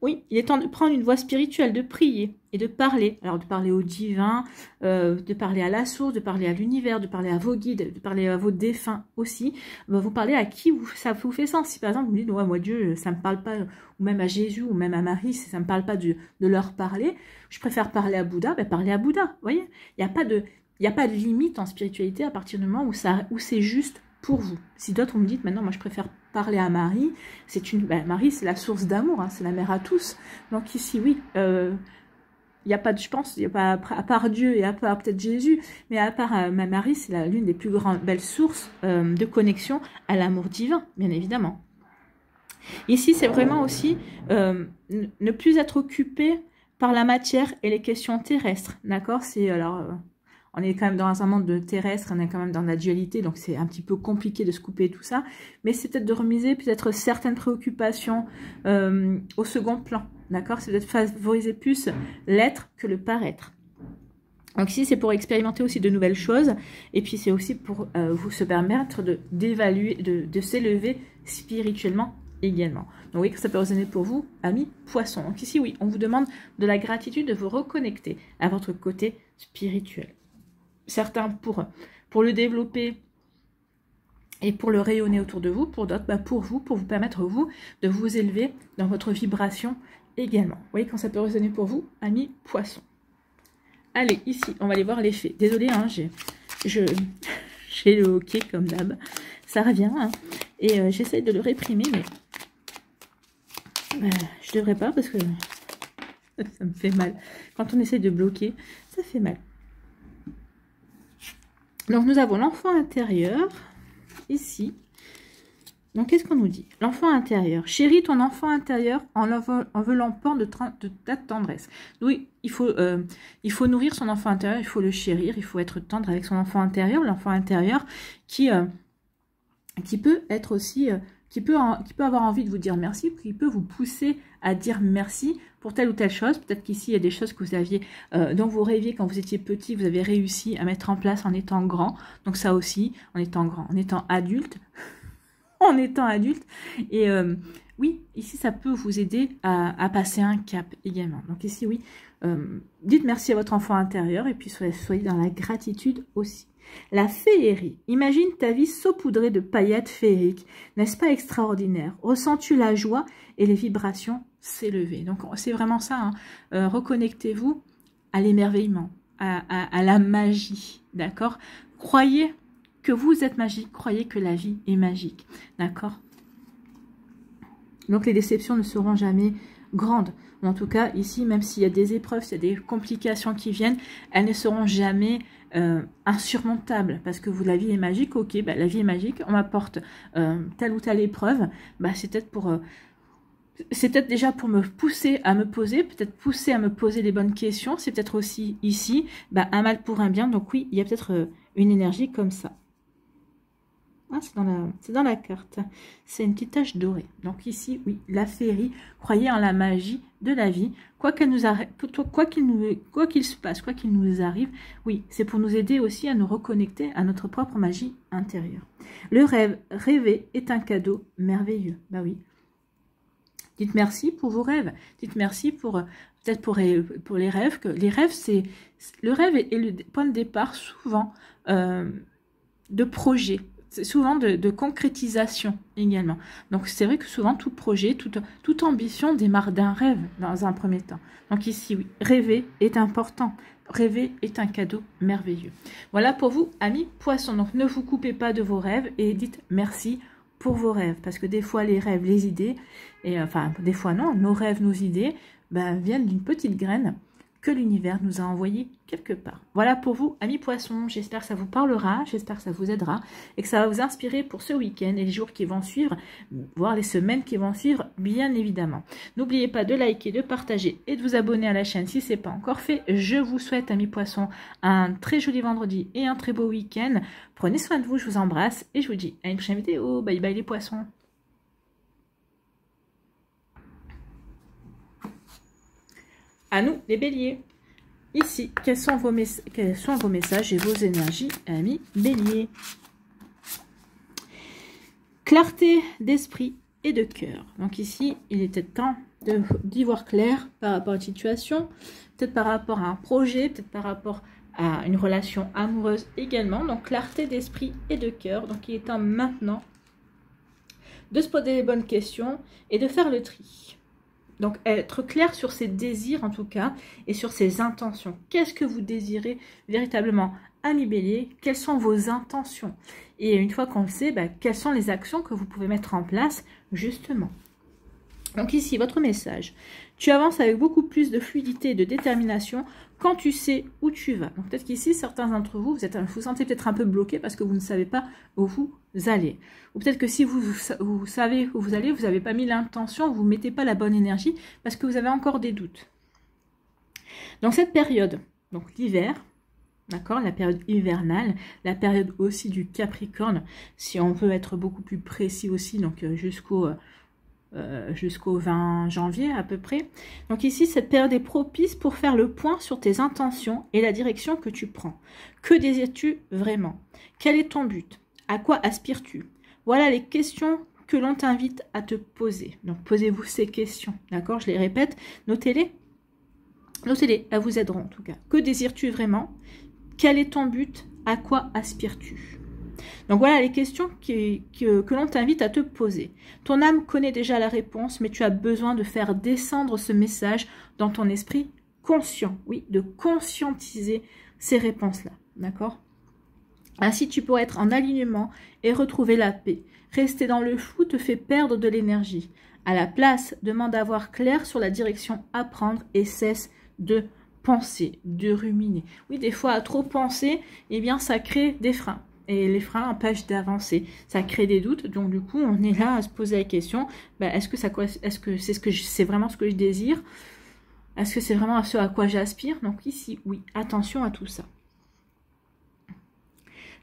oui, il est temps de prendre une voie spirituelle, de prier et de parler. Alors, de parler au divin, de parler à la source, de parler à l'univers, de parler à vos guides, de parler à vos défunts aussi. Vous parlez à qui ça vous fait sens. Si par exemple, vous me dites, ouais, moi, Dieu, ça ne me parle pas, ou même à Jésus, ou même à Marie, ça ne me parle pas de leur parler, je préfère parler à Bouddha, parler à Bouddha. Vous voyez, il n'y a pas de limite en spiritualité à partir du moment où c'est juste pour vous. Si d'autres, vous me dites, maintenant, moi, je préfère parler à Marie, Marie, c'est la source d'amour, hein, c'est la mère à tous. Donc ici, oui, il n'y a pas, je pense, il n'y a pas, à part Dieu et à part peut-être Jésus, mais à part Marie, c'est l'une des plus belles sources de connexion à l'amour divin, bien évidemment. Ici, c'est vraiment aussi ne plus être occupé par la matière et les questions terrestres, d'accord? C'est alors... on est quand même dans un monde terrestre, on est quand même dans la dualité, donc c'est un petit peu compliqué de se couper tout ça. Mais c'est peut-être de remiser peut-être certaines préoccupations au second plan, d'accord? C'est peut-être favoriser plus l'être que le paraître. Donc ici, c'est pour expérimenter aussi de nouvelles choses. Et puis c'est aussi pour vous se permettre d'évaluer, de s'élever spirituellement également. Donc oui, que ça peut résonner pour vous, amis poissons. Donc ici, oui, on vous demande de la gratitude, de vous reconnecter à votre côté spirituel. Certains pour le développer et pour le rayonner autour de vous, pour d'autres, pour vous permettre, vous, de vous élever dans votre vibration également. Vous voyez quand ça peut résonner pour vous, amis poissons. Allez, ici, on va aller voir l'effet. Désolée, hein, j'ai le hoquet comme d'hab. Ça revient, hein, et j'essaye de le réprimer, mais je devrais pas parce que ça me fait mal. Quand on essaye de bloquer, ça fait mal. Donc, nous avons l'enfant intérieur, ici. Donc, qu'est-ce qu'on nous dit? L'enfant intérieur. Chéris ton enfant intérieur en l'enveloppant de ta tendresse. Oui, il faut nourrir son enfant intérieur, il faut le chérir, il faut être tendre avec son enfant intérieur. L'enfant intérieur qui peut être aussi... qui peut avoir envie de vous dire merci, qui peut vous pousser à dire merci pour telle ou telle chose. Peut-être qu'ici, il y a des choses que vous aviez, dont vous rêviez quand vous étiez petit, vous avez réussi à mettre en place en étant grand. Donc ça aussi, en étant grand, en étant adulte, en étant adulte. Et oui, ici, ça peut vous aider à passer un cap également. Donc ici, oui, dites merci à votre enfant intérieur et puis soyez dans la gratitude aussi. La féerie. Imagine ta vie saupoudrée de paillettes féeriques. N'est-ce pas extraordinaire? Ressens-tu la joie et les vibrations s'élever? Donc, c'est vraiment ça. Hein. Reconnectez-vous à l'émerveillement, à la magie. D'accord? Croyez que vous êtes magique. Croyez que la vie est magique. D'accord? Donc, les déceptions ne seront jamais grandes. En tout cas, ici, même s'il y a des épreuves, s'il y a des complications qui viennent, elles ne seront jamais insurmontables. Parce que la vie est magique, ok, bah, la vie est magique, on m'apporte telle ou telle épreuve, bah, c'est peut-être déjà pour me pousser à me poser, peut-être pousser à me poser les bonnes questions, c'est peut-être aussi ici, bah, un mal pour un bien. Donc oui, il y a peut-être une énergie comme ça. Ah, c'est dans la carte. C'est une petite tache dorée. Donc ici, oui, la féerie. Croyez en la magie de la vie. Quoi qu'il se passe, quoi qu'il nous arrive, oui, c'est pour nous aider aussi à nous reconnecter à notre propre magie intérieure. Le rêve, rêver est un cadeau merveilleux. Bah oui. Dites merci pour vos rêves. Dites merci pour peut-être pour les rêves. Les rêves, le rêve est le point de départ souvent de projets. C'est souvent de concrétisation également. Donc, c'est vrai que souvent, tout projet, toute ambition démarre d'un rêve dans un premier temps. Donc ici, oui, rêver est important. Rêver est un cadeau merveilleux. Voilà pour vous, amis poissons. Donc, ne vous coupez pas de vos rêves et dites merci pour vos rêves. Parce que des fois, les rêves, les idées, et enfin, des fois non, nos rêves, nos idées, ben, viennent d'une petite graine que l'univers nous a envoyé quelque part. Voilà pour vous, amis poissons. J'espère que ça vous parlera, j'espère que ça vous aidera et que ça va vous inspirer pour ce week-end et les jours qui vont suivre, voire les semaines qui vont suivre, bien évidemment. N'oubliez pas de liker, de partager et de vous abonner à la chaîne si ce n'est pas encore fait. Je vous souhaite, amis poissons, un très joli vendredi et un très beau week-end. Prenez soin de vous, je vous embrasse et je vous dis à une prochaine vidéo. Bye bye les poissons. À nous, les béliers. Ici, quels sont vos messages et vos énergies, amis béliers? Clarté d'esprit et de cœur. Donc ici, il était temps d'y voir clair par rapport à une situation, peut-être par rapport à un projet, peut-être par rapport à une relation amoureuse également. Donc, clarté d'esprit et de cœur. Donc, il est temps maintenant de se poser les bonnes questions et de faire le tri. Donc, être clair sur ses désirs, en tout cas, et sur ses intentions. Qu'est-ce que vous désirez véritablement, ami bélier? Quelles sont vos intentions? Et une fois qu'on le sait, bah, quelles sont les actions que vous pouvez mettre en place, justement? Donc ici, votre message. Tu avances avec beaucoup plus de fluidité et de détermination quand tu sais où tu vas. Donc peut-être qu'ici, certains d'entre vous, vous sentez peut-être un peu bloqué parce que vous ne savez pas où vous allez. Ou peut-être que si vous savez où vous allez, vous n'avez pas mis l'intention, vous ne mettez pas la bonne énergie parce que vous avez encore des doutes. Dans cette période, donc l'hiver, d'accord, la période hivernale, la période aussi du Capricorne, si on veut être beaucoup plus précis aussi, donc jusqu'au 20 janvier à peu près. Donc ici, cette période est propice pour faire le point sur tes intentions et la direction que tu prends. Que désires-tu vraiment? Quel est ton but? À quoi aspires-tu? Voilà les questions que l'on t'invite à te poser. Donc posez-vous ces questions, d'accord? Je les répète, notez-les. Notez-les, elles vous aideront en tout cas. Que désires-tu vraiment? Quel est ton but? À quoi aspires-tu? Donc voilà les questions que l'on t'invite à te poser. Ton âme connaît déjà la réponse, mais tu as besoin de faire descendre ce message dans ton esprit conscient. Oui, de conscientiser ces réponses-là. D'accord? Ainsi, tu pourras être en alignement et retrouver la paix. Rester dans le flou te fait perdre de l'énergie. À la place, demande à voir clair sur la direction à prendre et cesse de penser, de ruminer. Oui, des fois, à trop penser, eh bien, ça crée des freins. et les freins empêchent d'avancer. Ça crée des doutes, donc du coup, on est là à se poser la question, est-ce que c'est vraiment ce que je désire? Est-ce que c'est vraiment ce à quoi j'aspire? Donc ici, oui, attention à tout ça.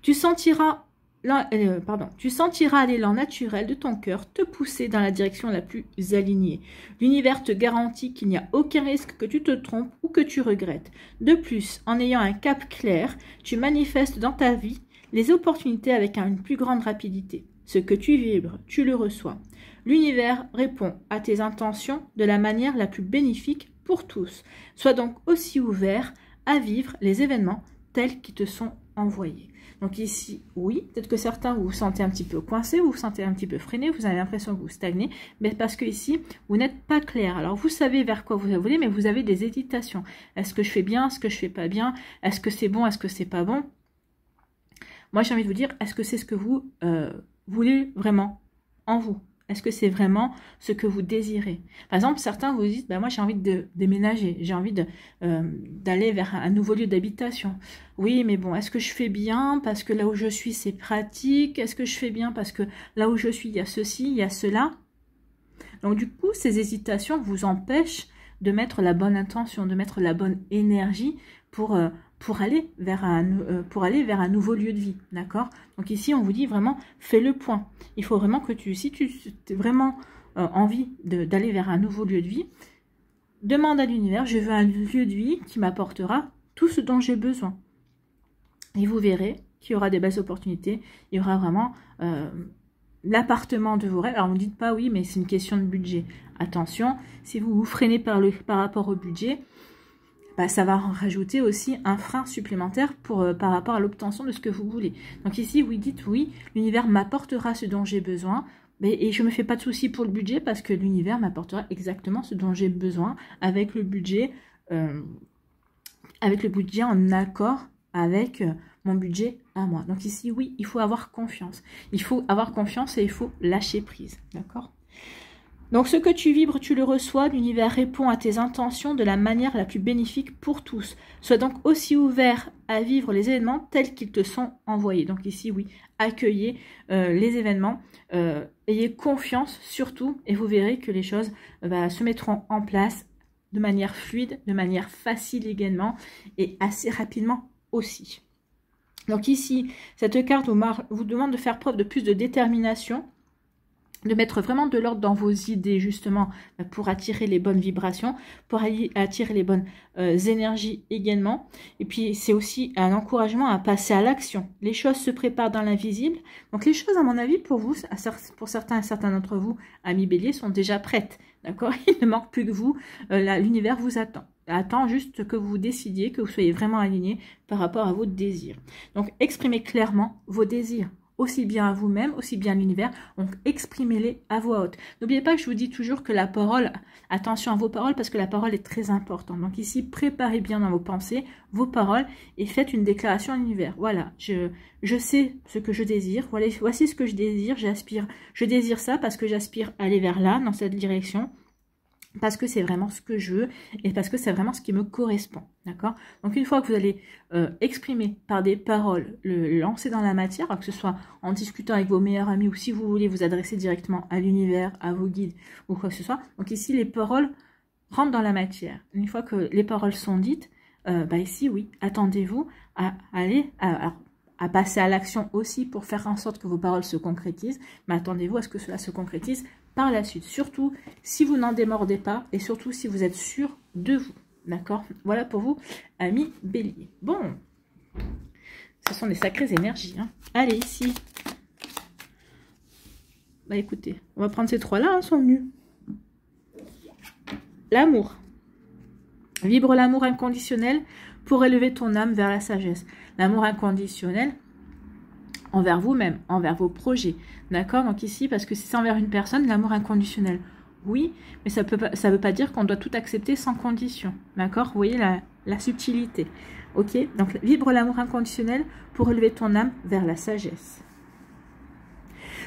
Tu sentiras l'élan naturel de ton cœur te pousser dans la direction la plus alignée. L'univers te garantit qu'il n'y a aucun risque que tu te trompes ou que tu regrettes. De plus, en ayant un cap clair, tu manifestes dans ta vie les opportunités avec une plus grande rapidité. Ce que tu vibres, tu le reçois. L'univers répond à tes intentions de la manière la plus bénéfique pour tous. Sois donc aussi ouvert à vivre les événements tels qu'ils te sont envoyés. Donc ici, oui, peut-être que certains vous vous sentez un petit peu coincé, vous vous sentez un petit peu freiné, vous avez l'impression que vous stagnez, mais parce que ici, vous n'êtes pas clair. Alors vous savez vers quoi vous voulez, mais vous avez des hésitations. Est-ce que je fais bien? Est-ce que je fais pas bien? Est-ce que c'est bon? Est-ce que c'est pas bon? Moi, j'ai envie de vous dire, est-ce que c'est ce que vous voulez vraiment en vous? Est-ce que c'est vraiment ce que vous désirez? Par exemple, certains vous disent, moi j'ai envie de déménager, j'ai envie d'aller vers un nouveau lieu d'habitation. Oui, mais bon, est-ce que je fais bien parce que là où je suis c'est pratique? Est-ce que je fais bien parce que là où je suis il y a ceci, il y a cela? Donc du coup, ces hésitations vous empêchent de mettre la bonne intention, de mettre la bonne énergie pour aller vers un nouveau lieu de vie, d'accord? Donc ici, on vous dit vraiment, fais le point. Il faut vraiment que si tu as vraiment envie d'aller vers un nouveau lieu de vie, demande à l'univers, je veux un lieu de vie qui m'apportera tout ce dont j'ai besoin. Et vous verrez qu'il y aura des belles opportunités, il y aura vraiment l'appartement de vos rêves. Alors, ne me dites pas, oui, mais c'est une question de budget. Attention, si vous vous freinez par rapport au budget, ça va rajouter aussi un frein supplémentaire par rapport à l'obtention de ce que vous voulez. Donc ici, vous dites oui, l'univers m'apportera ce dont j'ai besoin, et je ne me fais pas de soucis pour le budget parce que l'univers m'apportera exactement ce dont j'ai besoin avec le budget en accord avec mon budget à moi. Donc ici, oui, il faut avoir confiance. Il faut avoir confiance et il faut lâcher prise, d'accord ? Donc, ce que tu vibres, tu le reçois. L'univers répond à tes intentions de la manière la plus bénéfique pour tous. Sois donc aussi ouvert à vivre les événements tels qu'ils te sont envoyés. Donc ici, oui, accueillez les événements. Ayez confiance surtout et vous verrez que les choses se mettront en place de manière fluide, de manière facile également et assez rapidement aussi. Donc ici, cette carte vous demande de faire preuve de plus de détermination, de mettre vraiment de l'ordre dans vos idées justement pour attirer les bonnes vibrations, pour attirer les bonnes énergies également. Et puis c'est aussi un encouragement à passer à l'action. Les choses se préparent dans l'invisible. Donc les choses à mon avis pour vous, pour certains d'entre vous, amis béliers, sont déjà prêtes. D'accord? Il ne manque plus que vous. L'univers vous attend juste que vous décidiez, que vous soyez vraiment aligné par rapport à vos désirs. Donc exprimez clairement vos désirs, aussi bien à vous-même, aussi bien à l'univers, donc exprimez-les à voix haute. N'oubliez pas que je vous dis toujours que la parole, attention à vos paroles parce que la parole est très importante. Donc ici, préparez bien dans vos pensées, vos paroles et faites une déclaration à l'univers. Voilà, je sais ce que je désire, voici ce que je désire, je désire ça parce que j'aspire à aller vers là, dans cette direction. Parce que c'est vraiment ce que je veux et parce que c'est vraiment ce qui me correspond, d'accord? Donc une fois que vous allez exprimer par des paroles, le lancer dans la matière, que ce soit en discutant avec vos meilleurs amis ou si vous voulez vous adresser directement à l'univers, à vos guides ou quoi que ce soit. Donc ici, les paroles rentrent dans la matière. Une fois que les paroles sont dites, ici, oui, attendez-vous à aller à passer à l'action aussi pour faire en sorte que vos paroles se concrétisent, mais attendez-vous à ce que cela se concrétise par la suite, surtout si vous n'en démordez pas et surtout si vous êtes sûr de vous, d'accord? Voilà pour vous, amis bélier. Bon, ce sont des sacrées énergies, hein. Allez, ici. Écoutez, on va prendre ces trois-là, hein, sont venus. L'amour. Vibre l'amour inconditionnel pour élever ton âme vers la sagesse. L'amour inconditionnel envers vous-même, envers vos projets. D'accord? Donc ici, parce que si c'est envers une personne, l'amour inconditionnel, oui, mais ça veut pas dire qu'on doit tout accepter sans condition. D'accord? Vous voyez la subtilité. Ok? Donc, vibre l'amour inconditionnel pour élever ton âme vers la sagesse.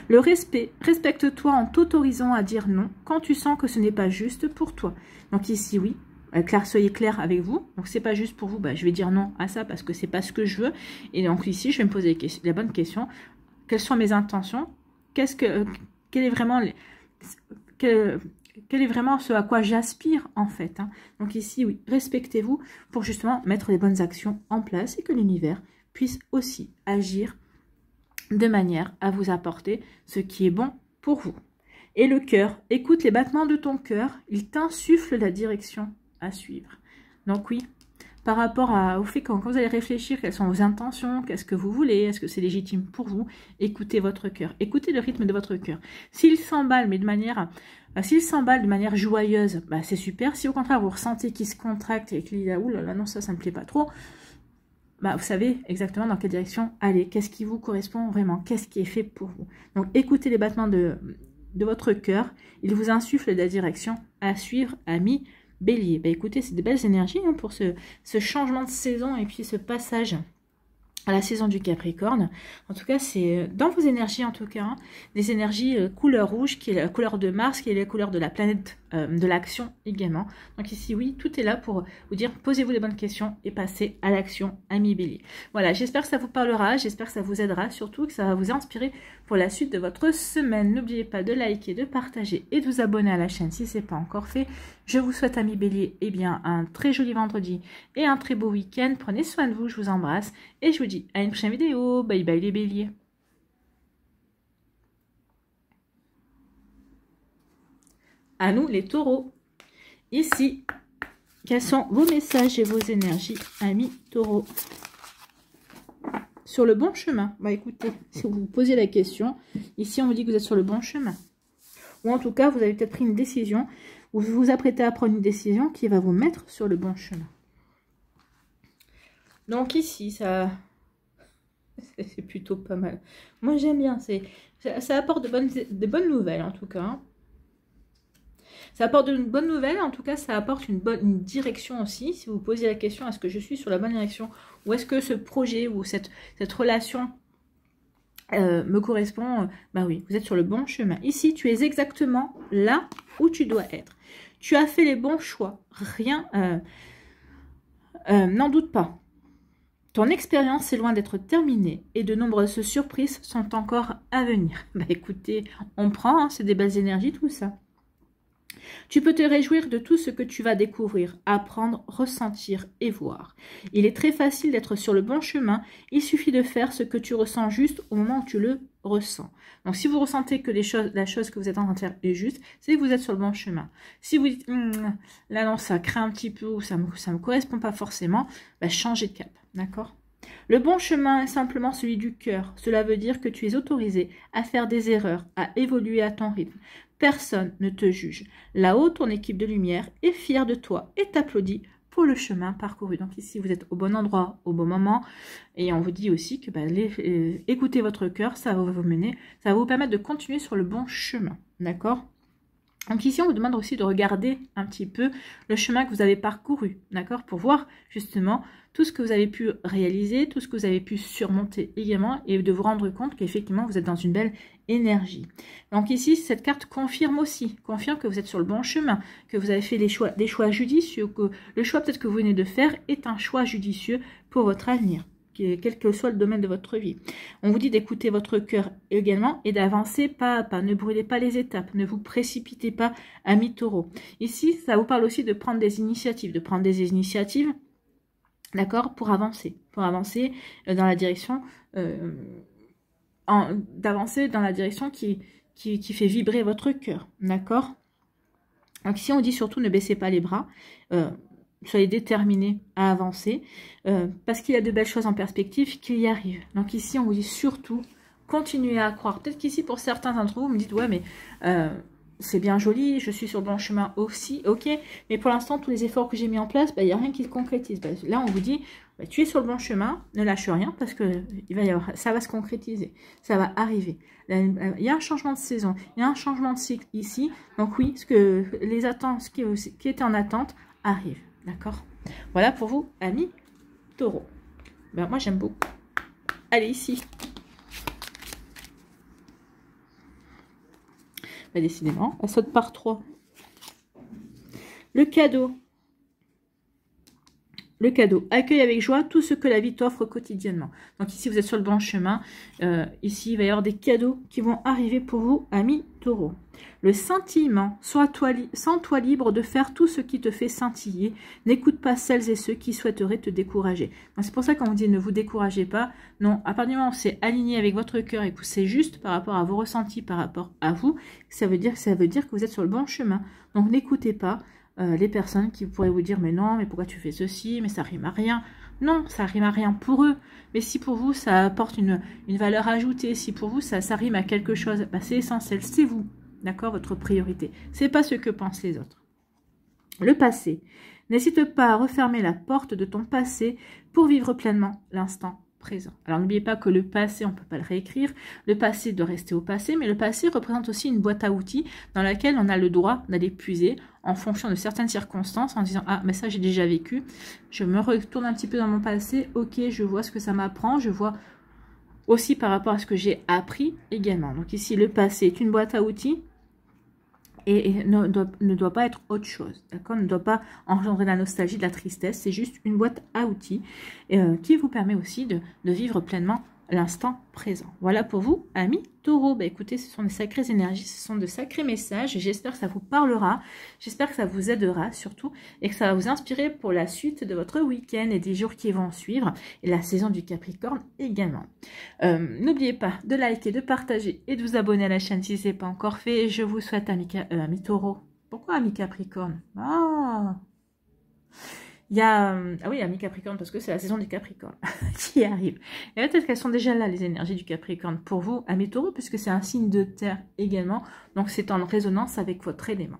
Le respect. Respecte-toi en t'autorisant à dire non quand tu sens que ce n'est pas juste pour toi. Donc ici, oui, soyez clair avec vous. Donc, c'est pas juste pour vous, je vais dire non à ça parce que c'est pas ce que je veux. Et donc, ici, je vais me poser la bonne question. Quelles sont mes intentions? Quel est vraiment quel est vraiment ce à quoi j'aspire en fait, hein. Donc ici, oui, respectez-vous pour justement mettre les bonnes actions en place et que l'univers puisse aussi agir de manière à vous apporter ce qui est bon pour vous. Et le cœur, écoute les battements de ton cœur, il t'insuffle la direction à suivre. Donc oui, par rapport au fait quand vous allez réfléchir, quelles sont vos intentions, qu'est-ce que vous voulez, est-ce que c'est légitime pour vous, écoutez votre cœur, écoutez le rythme de votre cœur. S'il s'emballe, mais de manière joyeuse, c'est super. Si au contraire vous ressentez qu'il se contracte et qu'il dit ouh là là non ça me plaît pas trop, vous savez exactement dans quelle direction aller, qu'est-ce qui vous correspond vraiment, qu'est-ce qui est fait pour vous. Donc écoutez les battements de votre cœur, il vous insuffle la direction à suivre, amis Bélier. Écoutez, c'est des belles énergies hein, pour ce changement de saison et puis ce passage à la saison du Capricorne. En tout cas, c'est dans vos énergies, en tout cas, hein, des énergies couleur rouge, qui est la couleur de Mars, qui est la couleur de la planète de l'action également. Donc ici, oui, tout est là pour vous dire, posez-vous les bonnes questions et passez à l'action, amis Bélier. Voilà, j'espère que ça vous parlera, j'espère que ça vous aidera, surtout que ça va vous inspirer pour la suite de votre semaine. N'oubliez pas de liker, de partager et de vous abonner à la chaîne si ce n'est pas encore fait. Je vous souhaite, amis Bélier, un très joli vendredi et un très beau week-end. Prenez soin de vous, je vous embrasse et je vous dis à une prochaine vidéo. Bye bye les Béliers. À nous les Taureaux. Ici, quels sont vos messages et vos énergies, amis Taureaux? Sur le bon chemin. Écoutez, si vous vous posez la question, ici on vous dit que vous êtes sur le bon chemin. Ou en tout cas, vous avez peut-être pris une décision, ou vous vous apprêtez à prendre une décision qui va vous mettre sur le bon chemin. Donc ici, ça... c'est plutôt pas mal. Moi, j'aime bien. Ça apporte de bonnes nouvelles, en tout cas. Hein. Ça apporte de bonnes nouvelles. En tout cas, ça apporte une direction aussi. Si vous posez la question, est-ce que je suis sur la bonne direction? Ou est-ce que ce projet ou cette relation me correspond? Oui, vous êtes sur le bon chemin. Ici, tu es exactement là où tu dois être. Tu as fait les bons choix. Rien... n'en doute pas. Ton expérience est loin d'être terminée et de nombreuses surprises sont encore à venir. Écoutez, on prend, hein, c'est des belles énergies tout ça. Tu peux te réjouir de tout ce que tu vas découvrir, apprendre, ressentir et voir. Il est très facile d'être sur le bon chemin, il suffit de faire ce que tu ressens juste au moment où tu le ressens. Donc si vous ressentez que la chose que vous êtes en train de faire est juste, c'est que vous êtes sur le bon chemin. Si vous dites, là non, ça craint un petit peu ou ça me correspond pas forcément, changez de cap, d'accord ? Le bon chemin est simplement celui du cœur. Cela veut dire que tu es autorisé à faire des erreurs, à évoluer à ton rythme. Personne ne te juge. Là-haut, ton équipe de lumière est fière de toi et t'applaudit pour le chemin parcouru. Donc ici, vous êtes au bon endroit, au bon moment. Et on vous dit aussi que écoutez votre cœur, ça va vous mener, ça va vous permettre de continuer sur le bon chemin. D'accord ? Donc ici, on vous demande aussi de regarder un petit peu le chemin que vous avez parcouru, d'accord, pour voir justement tout ce que vous avez pu réaliser, tout ce que vous avez pu surmonter également, et de vous rendre compte qu'effectivement, vous êtes dans une belle énergie. Donc ici, cette carte confirme que vous êtes sur le bon chemin, que vous avez fait des choix judicieux, que le choix peut-être que vous venez de faire est un choix judicieux pour votre avenir, quel que soit le domaine de votre vie. On vous dit d'écouter votre cœur également et d'avancer pas à pas. Ne brûlez pas les étapes, ne vous précipitez pas, amis taureaux. Ici, ça vous parle aussi de prendre des initiatives, d'accord, pour avancer dans la direction, qui fait vibrer votre cœur, d'accord. Donc ici, on dit surtout ne baissez pas les bras, soyez déterminés à avancer, parce qu'il y a de belles choses en perspective qui y arrivent. Donc ici, on vous dit surtout, continuez à croire. Peut-être qu'ici, pour certains d'entre vous, vous me dites, ouais, mais c'est bien joli, je suis sur le bon chemin aussi, ok, mais pour l'instant, tous les efforts que j'ai mis en place, il n'y a rien qui se concrétise. Là, on vous dit, tu es sur le bon chemin, ne lâche rien, parce que ça va se concrétiser, ça va arriver. Il y a un changement de saison, il y a un changement de cycle ici, donc oui, ce qui était en attente arrive. D'accord. Voilà pour vous, amis taureaux. Moi, j'aime beaucoup. Allez, ici. Décidément, elle saute par 3. Le cadeau. le cadeau. Accueille avec joie tout ce que la vie t'offre quotidiennement. Donc ici, vous êtes sur le bon chemin. Ici, il va y avoir des cadeaux qui vont arriver pour vous, amis taureaux. Le scintillement, sens-toi libre de faire tout ce qui te fait scintiller. N'écoute pas celles et ceux qui souhaiteraient te décourager. C'est pour ça qu'on vous dit ne vous découragez pas. Non, à partir du moment où c'est aligné avec votre cœur et que c'est juste par rapport à vos ressentis, par rapport à vous, ça veut dire que vous êtes sur le bon chemin. Donc n'écoutez pas les personnes qui pourraient vous dire mais non, mais pourquoi tu fais ceci, mais ça rime à rien. Non, ça rime à rien pour eux. Mais si pour vous ça apporte une valeur ajoutée, si pour vous ça rime à quelque chose, bah, c'est essentiel, c'est vous. D'accord, votre priorité. C'est pas ce que pensent les autres. Le passé. N'hésite pas à refermer la porte de ton passé pour vivre pleinement l'instant présent. Alors n'oubliez pas que le passé, on ne peut pas le réécrire. Le passé doit rester au passé, mais le passé représente aussi une boîte à outils dans laquelle on a le droit d'aller puiser en fonction de certaines circonstances en disant « Ah, mais ça j'ai déjà vécu. Je me retourne un petit peu dans mon passé. Ok, je vois ce que ça m'apprend. Je vois aussi par rapport à ce que j'ai appris également. » Donc ici, le passé est une boîte à outils. Et ne doit pas être autre chose, d'accord? Ne doit pas engendrer de la nostalgie, de la tristesse. C'est juste une boîte à outils qui vous permet aussi de vivre pleinement l'instant présent. Voilà pour vous, amis taureaux. Bah, écoutez, ce sont des sacrées énergies, ce sont de sacrés messages. J'espère que ça vous parlera, j'espère que ça vous aidera surtout et que ça va vous inspirer pour la suite de votre week-end et des jours qui vont suivre et la saison du Capricorne également. N'oubliez pas de liker, de partager et de vous abonner à la chaîne si ce n'est pas encore fait. Je vous souhaite, amis taureaux. Pourquoi amis Capricorne? Il y a, ah oui, amis Capricorne, parce que c'est la saison du Capricorne qui arrive. Et peut-être qu'elles sont déjà là, les énergies du Capricorne, pour vous, amis taureaux, puisque c'est un signe de terre également. Donc, c'est en résonance avec votre élément.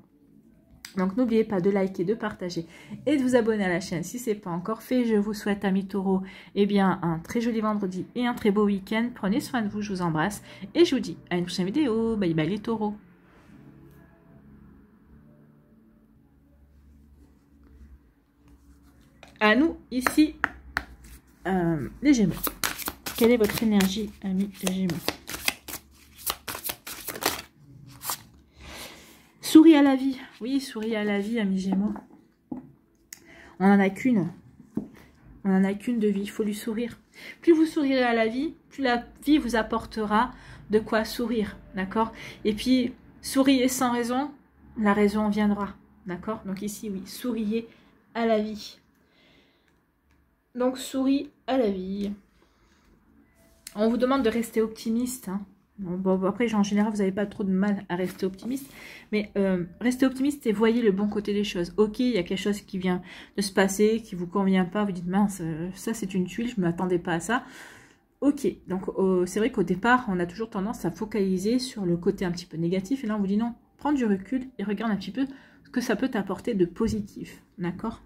Donc, n'oubliez pas de liker, de partager et de vous abonner à la chaîne si ce n'est pas encore fait. Je vous souhaite, amis taureaux, eh bien, un très joli vendredi et un très beau week-end. Prenez soin de vous, je vous embrasse. Et je vous dis à une prochaine vidéo. Bye bye les taureaux. À nous, ici, les Gémeaux. Quelle est votre énergie, amis Gémeaux? Souris à la vie. Oui, souris à la vie, amis Gémeaux. On n'en a qu'une. On n'en a qu'une de vie, il faut lui sourire. Plus vous sourirez à la vie, plus la vie vous apportera de quoi sourire, d'accord? Et puis, souriez sans raison, la raison viendra, d'accord? Donc ici, oui, souriez à la vie. Donc, souris à la vie. On vous demande de rester optimiste. Hein. Bon, après, en général, vous n'avez pas trop de mal à rester optimiste. Mais restez optimiste et voyez le bon côté des choses. Ok, il y a quelque chose qui vient de se passer, qui ne vous convient pas. Vous dites, mince, ça c'est une tuile, je ne m'attendais pas à ça. Ok, donc c'est vrai qu'au départ, on a toujours tendance à focaliser sur le côté un petit peu négatif. Et là, on vous dit non, prends du recul et regarde un petit peu ce que ça peut t'apporter de positif. D'accord ?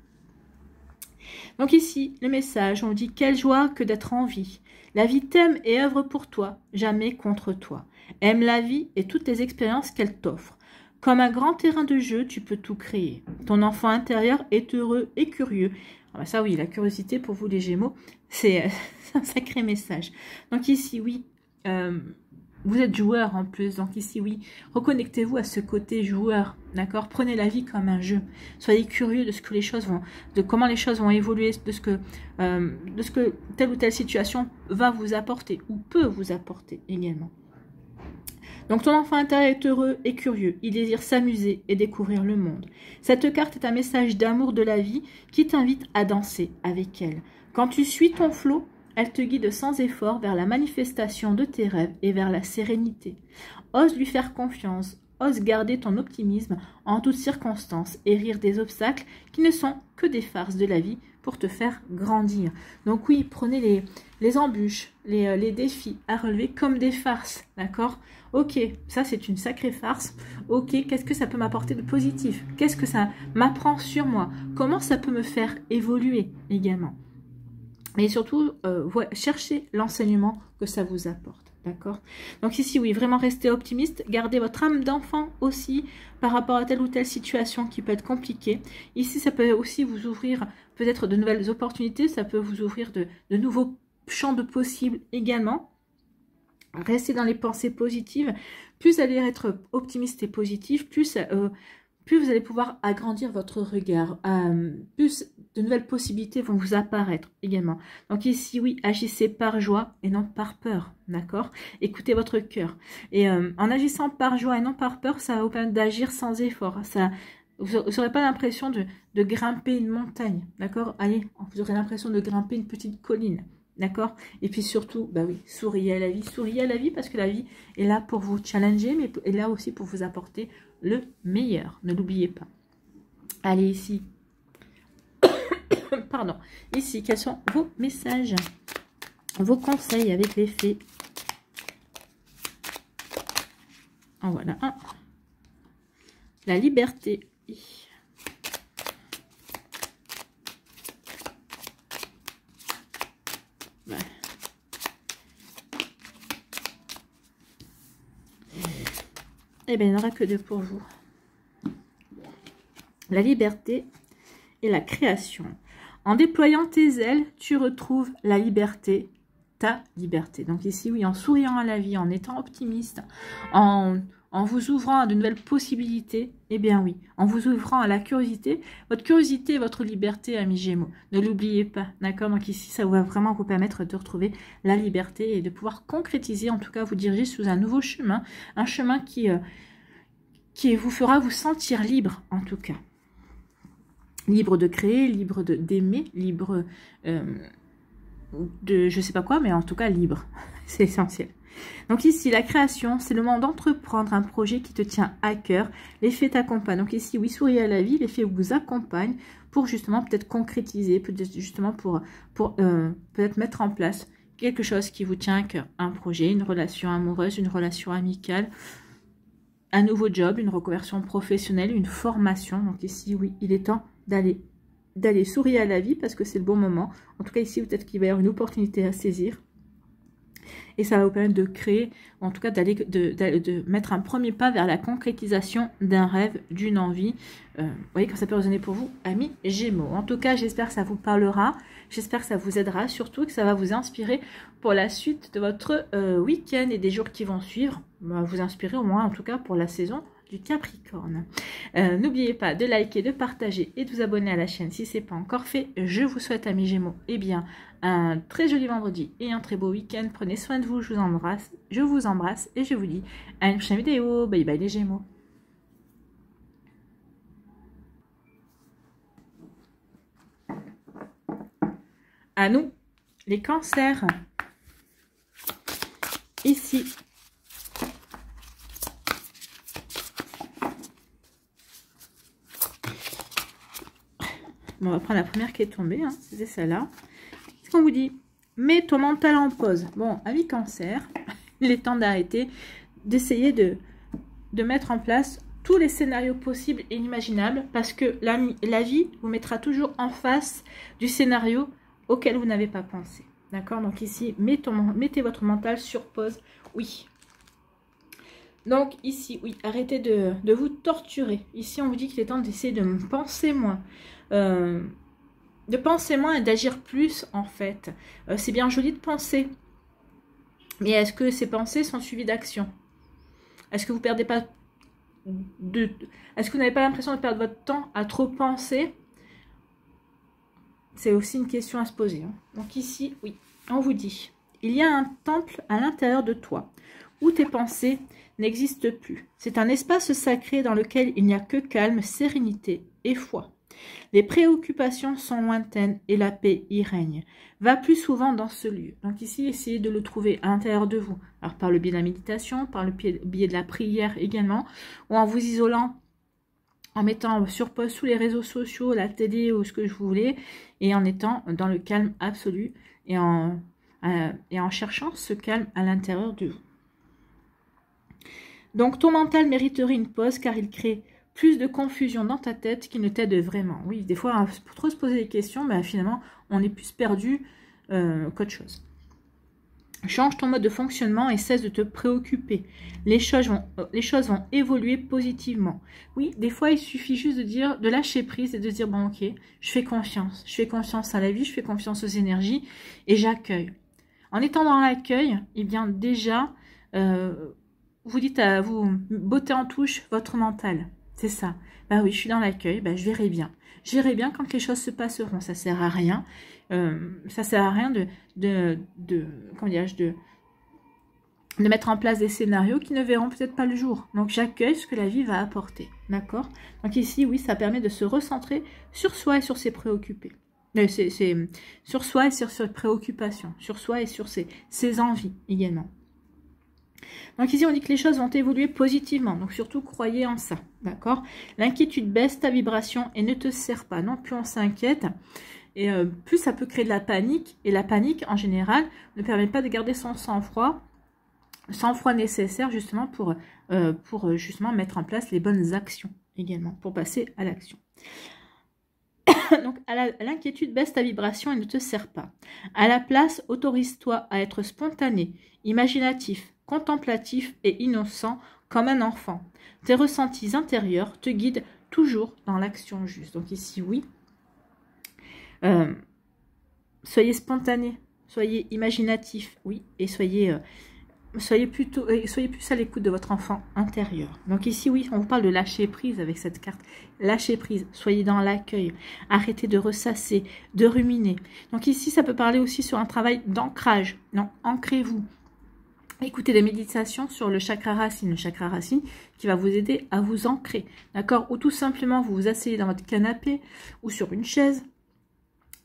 Donc ici, le message, on dit « Quelle joie que d'être en vie. La vie t'aime et œuvre pour toi, jamais contre toi. Aime la vie et toutes les expériences qu'elle t'offre. Comme un grand terrain de jeu, tu peux tout créer. Ton enfant intérieur est heureux et curieux. » Alors ça oui, la curiosité pour vous les Gémeaux, c'est un sacré message. Donc ici, oui, vous êtes joueur en plus, donc ici, oui, reconnectez-vous à ce côté joueur, d'accord? Prenez la vie comme un jeu. Soyez curieux de ce que les choses vont, de comment les choses vont évoluer, de ce que telle ou telle situation va vous apporter ou peut vous apporter également. Donc ton enfant intérieur est heureux et curieux, il désire s'amuser et découvrir le monde. Cette carte est un message d'amour de la vie qui t'invite à danser avec elle. Quand tu suis ton flot, elle te guide sans effort vers la manifestation de tes rêves et vers la sérénité. Ose lui faire confiance, ose garder ton optimisme en toutes circonstances et rire des obstacles qui ne sont que des farces de la vie pour te faire grandir. Donc oui, prenez les embûches, les défis à relever comme des farces, d'accord? Ok, ça c'est une sacrée farce. Ok, qu'est-ce que ça peut m'apporter de positif? Qu'est-ce que ça m'apprend sur moi? Comment ça peut me faire évoluer également? Et surtout, cherchez l'enseignement que ça vous apporte, d'accord? Donc ici, oui, vraiment restez optimiste. Gardez votre âme d'enfant aussi par rapport à telle ou telle situation qui peut être compliquée. Ici, ça peut aussi vous ouvrir peut-être de nouvelles opportunités. Ça peut vous ouvrir de nouveaux champs de possibles également. Restez dans les pensées positives. Plus vous allez être optimiste et positif, plus plus vous allez pouvoir agrandir votre regard, plus de nouvelles possibilités vont vous apparaître également. Donc ici, oui, agissez par joie et non par peur, d'accord? Écoutez votre cœur. Et en agissant par joie et non par peur, ça va vous permettre d'agir sans effort. Vous n'aurez pas l'impression de grimper une montagne, d'accord? Allez, vous aurez l'impression de grimper une petite colline, d'accord? Et puis surtout, bah oui, souriez à la vie parce que la vie est là pour vous challenger, mais est là aussi pour vous apporter le meilleur. Ne l'oubliez pas. Allez, ici. Pardon. Ici, quels sont vos messages, vos conseils avec les fées? En voilà un. La liberté. Ouais. Eh bien, il n'y en aura que deux pour vous. La liberté et la création. En déployant tes ailes, tu retrouves la liberté, ta liberté. Donc ici, oui, en souriant à la vie, en étant optimiste, en vous ouvrant à de nouvelles possibilités, eh bien oui, en vous ouvrant à la curiosité, votre curiosité est votre liberté, amis Gémeaux. Ne l'oubliez pas, d'accord? Donc ici, ça va vraiment vous permettre de retrouver la liberté et de pouvoir concrétiser, en tout cas, vous diriger sous un nouveau chemin, un chemin qui vous fera vous sentir libre, en tout cas. Libre de créer, libre d'aimer, libre de je sais pas quoi, mais en tout cas libre. C'est essentiel. Donc ici, la création, c'est le moment d'entreprendre un projet qui te tient à cœur. Les fées t'accompagnent. Donc ici, oui, souriez à la vie, les fées vous accompagnent pour justement peut-être concrétiser, peut-être justement pour peut-être mettre en place quelque chose qui vous tient à cœur. Un projet, une relation amoureuse, une relation amicale, un nouveau job, une reconversion professionnelle, une formation. Donc ici, oui, il est temps d'aller sourire à la vie parce que c'est le bon moment. En tout cas, ici, peut-être qu'il va y avoir une opportunité à saisir. Et ça va vous permettre de créer, en tout cas de mettre un premier pas vers la concrétisation d'un rêve, d'une envie. Vous voyez quand ça peut résonner pour vous, amis Gémeaux. En tout cas, j'espère que ça vous parlera. J'espère que ça vous aidera, surtout que ça va vous inspirer pour la suite de votre week-end et des jours qui vont suivre. Vous inspirer au moins, en tout cas, pour la saison du Capricorne. N'oubliez pas de liker, de partager et de vous abonner à la chaîne si ce n'est pas encore fait. Je vous souhaite, amis Gémeaux, eh bien, un très joli vendredi et un très beau week-end. Prenez soin de vous, je vous embrasse et je vous dis à une prochaine vidéo. Bye bye les Gémeaux. À nous, les cancers. Ici. Bon, on va prendre la première qui est tombée, hein, c'était celle-là. Qu'est-ce qu'on vous dit? Mets ton mental en pause. Bon, avis cancer, il est temps d'arrêter, d'essayer de mettre en place tous les scénarios possibles et inimaginables parce que la vie vous mettra toujours en face du scénario auquel vous n'avez pas pensé. D'accord? Donc ici, mettez votre mental sur pause. Oui. Donc ici, oui, arrêtez de vous torturer. Ici, on vous dit qu'il est temps d'essayer de penser moins. De penser moins et d'agir plus, en fait. C'est bien joli de penser. Mais est-ce que ces pensées sont suivies d'action? Est-ce que vous perdez pas est-ce que vous n'avez pas l'impression de perdre votre temps à trop penser? C'est aussi une question à se poser. Hein. Donc ici, oui, on vous dit, il y a un temple à l'intérieur de toi où tes pensées n'existent plus. C'est un espace sacré dans lequel il n'y a que calme, sérénité et foi. Les préoccupations sont lointaines et la paix y règne. Va plus souvent dans ce lieu. Donc ici, essayez de le trouver à l'intérieur de vous. Alors par le biais de la méditation, par le biais de la prière également, ou en vous isolant, en mettant sur pause sous les réseaux sociaux, la télé ou ce que vous voulez, et en étant dans le calme absolu et en cherchant ce calme à l'intérieur de vous. Donc ton mental mériterait une pause car il crée plus de confusion dans ta tête qui ne t'aide vraiment. Oui, des fois, pour trop se poser des questions, ben, finalement, on est plus perdu qu'autre chose. Change ton mode de fonctionnement et cesse de te préoccuper. Les choses vont évoluer positivement. Oui, des fois, il suffit juste de lâcher prise et de se dire, bon, ok, je fais confiance. Je fais confiance à la vie, je fais confiance aux énergies et j'accueille. En étant dans l'accueil, eh bien, déjà, vous bottez en touche votre mental. c'est ça. Bah oui, je suis dans l'accueil, bah je verrai bien. Je verrai bien quand les choses se passeront. Ça sert à rien. Ça sert à rien comment dirais-je, de mettre en place des scénarios qui ne verront peut-être pas le jour. Donc j'accueille ce que la vie va apporter. D'accord? Donc ici, oui, ça permet de se recentrer sur soi et sur ses préoccupés. Sur soi et sur ses préoccupations. Sur soi et sur ses envies également. Donc ici, on dit que les choses vont évoluer positivement. Donc surtout, croyez en ça. D'accord? L'inquiétude baisse ta vibration et ne te sert pas. Non, plus on s'inquiète, et plus ça peut créer de la panique. Et la panique, en général, ne permet pas de garder son sang-froid nécessaire justement pour justement mettre en place les bonnes actions également, pour passer à l'action. Donc, l'inquiétude baisse ta vibration et ne te sert pas. À la place, autorise-toi à être spontané, imaginatif, contemplatif et innocent comme un enfant. Tes ressentis intérieurs te guident toujours dans l'action juste. Donc ici, oui. Soyez spontané, soyez imaginatif, oui, et soyez plus à l'écoute de votre enfant intérieur. Donc ici, oui, on vous parle de lâcher prise avec cette carte. Lâcher prise, soyez dans l'accueil. Arrêtez de ressasser, de ruminer. Donc ici, ça peut parler aussi sur un travail d'ancrage. Non, ancrez-vous. Écoutez des méditations sur le chakra racine qui va vous aider à vous ancrer. D'accord? Ou tout simplement, vous vous asseyez dans votre canapé ou sur une chaise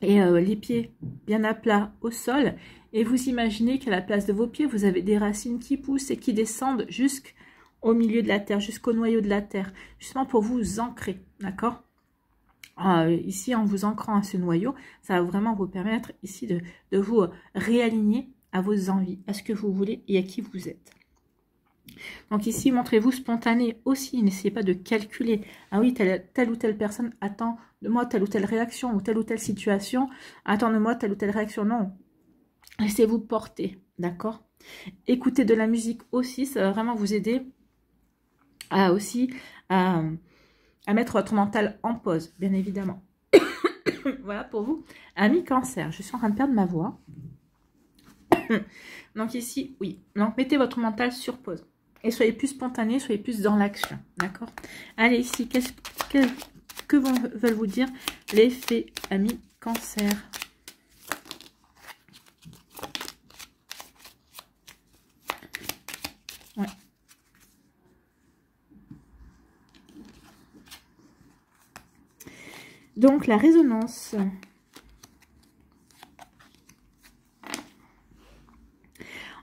et les pieds bien à plat au sol. Et vous imaginez qu'à la place de vos pieds, vous avez des racines qui poussent et qui descendent jusqu'au milieu de la terre, jusqu'au noyau de la terre, justement pour vous ancrer, d'accord? Ici, en vous ancrant à ce noyau, ça va vraiment vous permettre ici de vous réaligner à vos envies, à ce que vous voulez et à qui vous êtes. Donc ici, montrez-vous spontané aussi, n'essayez pas de calculer. Ah oui, telle ou telle personne attend de moi telle ou telle réaction ou telle situation, attend de moi telle ou telle réaction, non. Laissez-vous porter, d'accord? Écoutez de la musique aussi, ça va vraiment vous aider à mettre votre mental en pause, bien évidemment. Voilà pour vous, amis cancer. Je suis en train de perdre ma voix. Donc ici, oui. Donc mettez votre mental sur pause. Et soyez plus spontané, soyez plus dans l'action, d'accord? Allez, ici, que veulent vous dire les fées, amis cancer? Ouais. Donc, la résonance.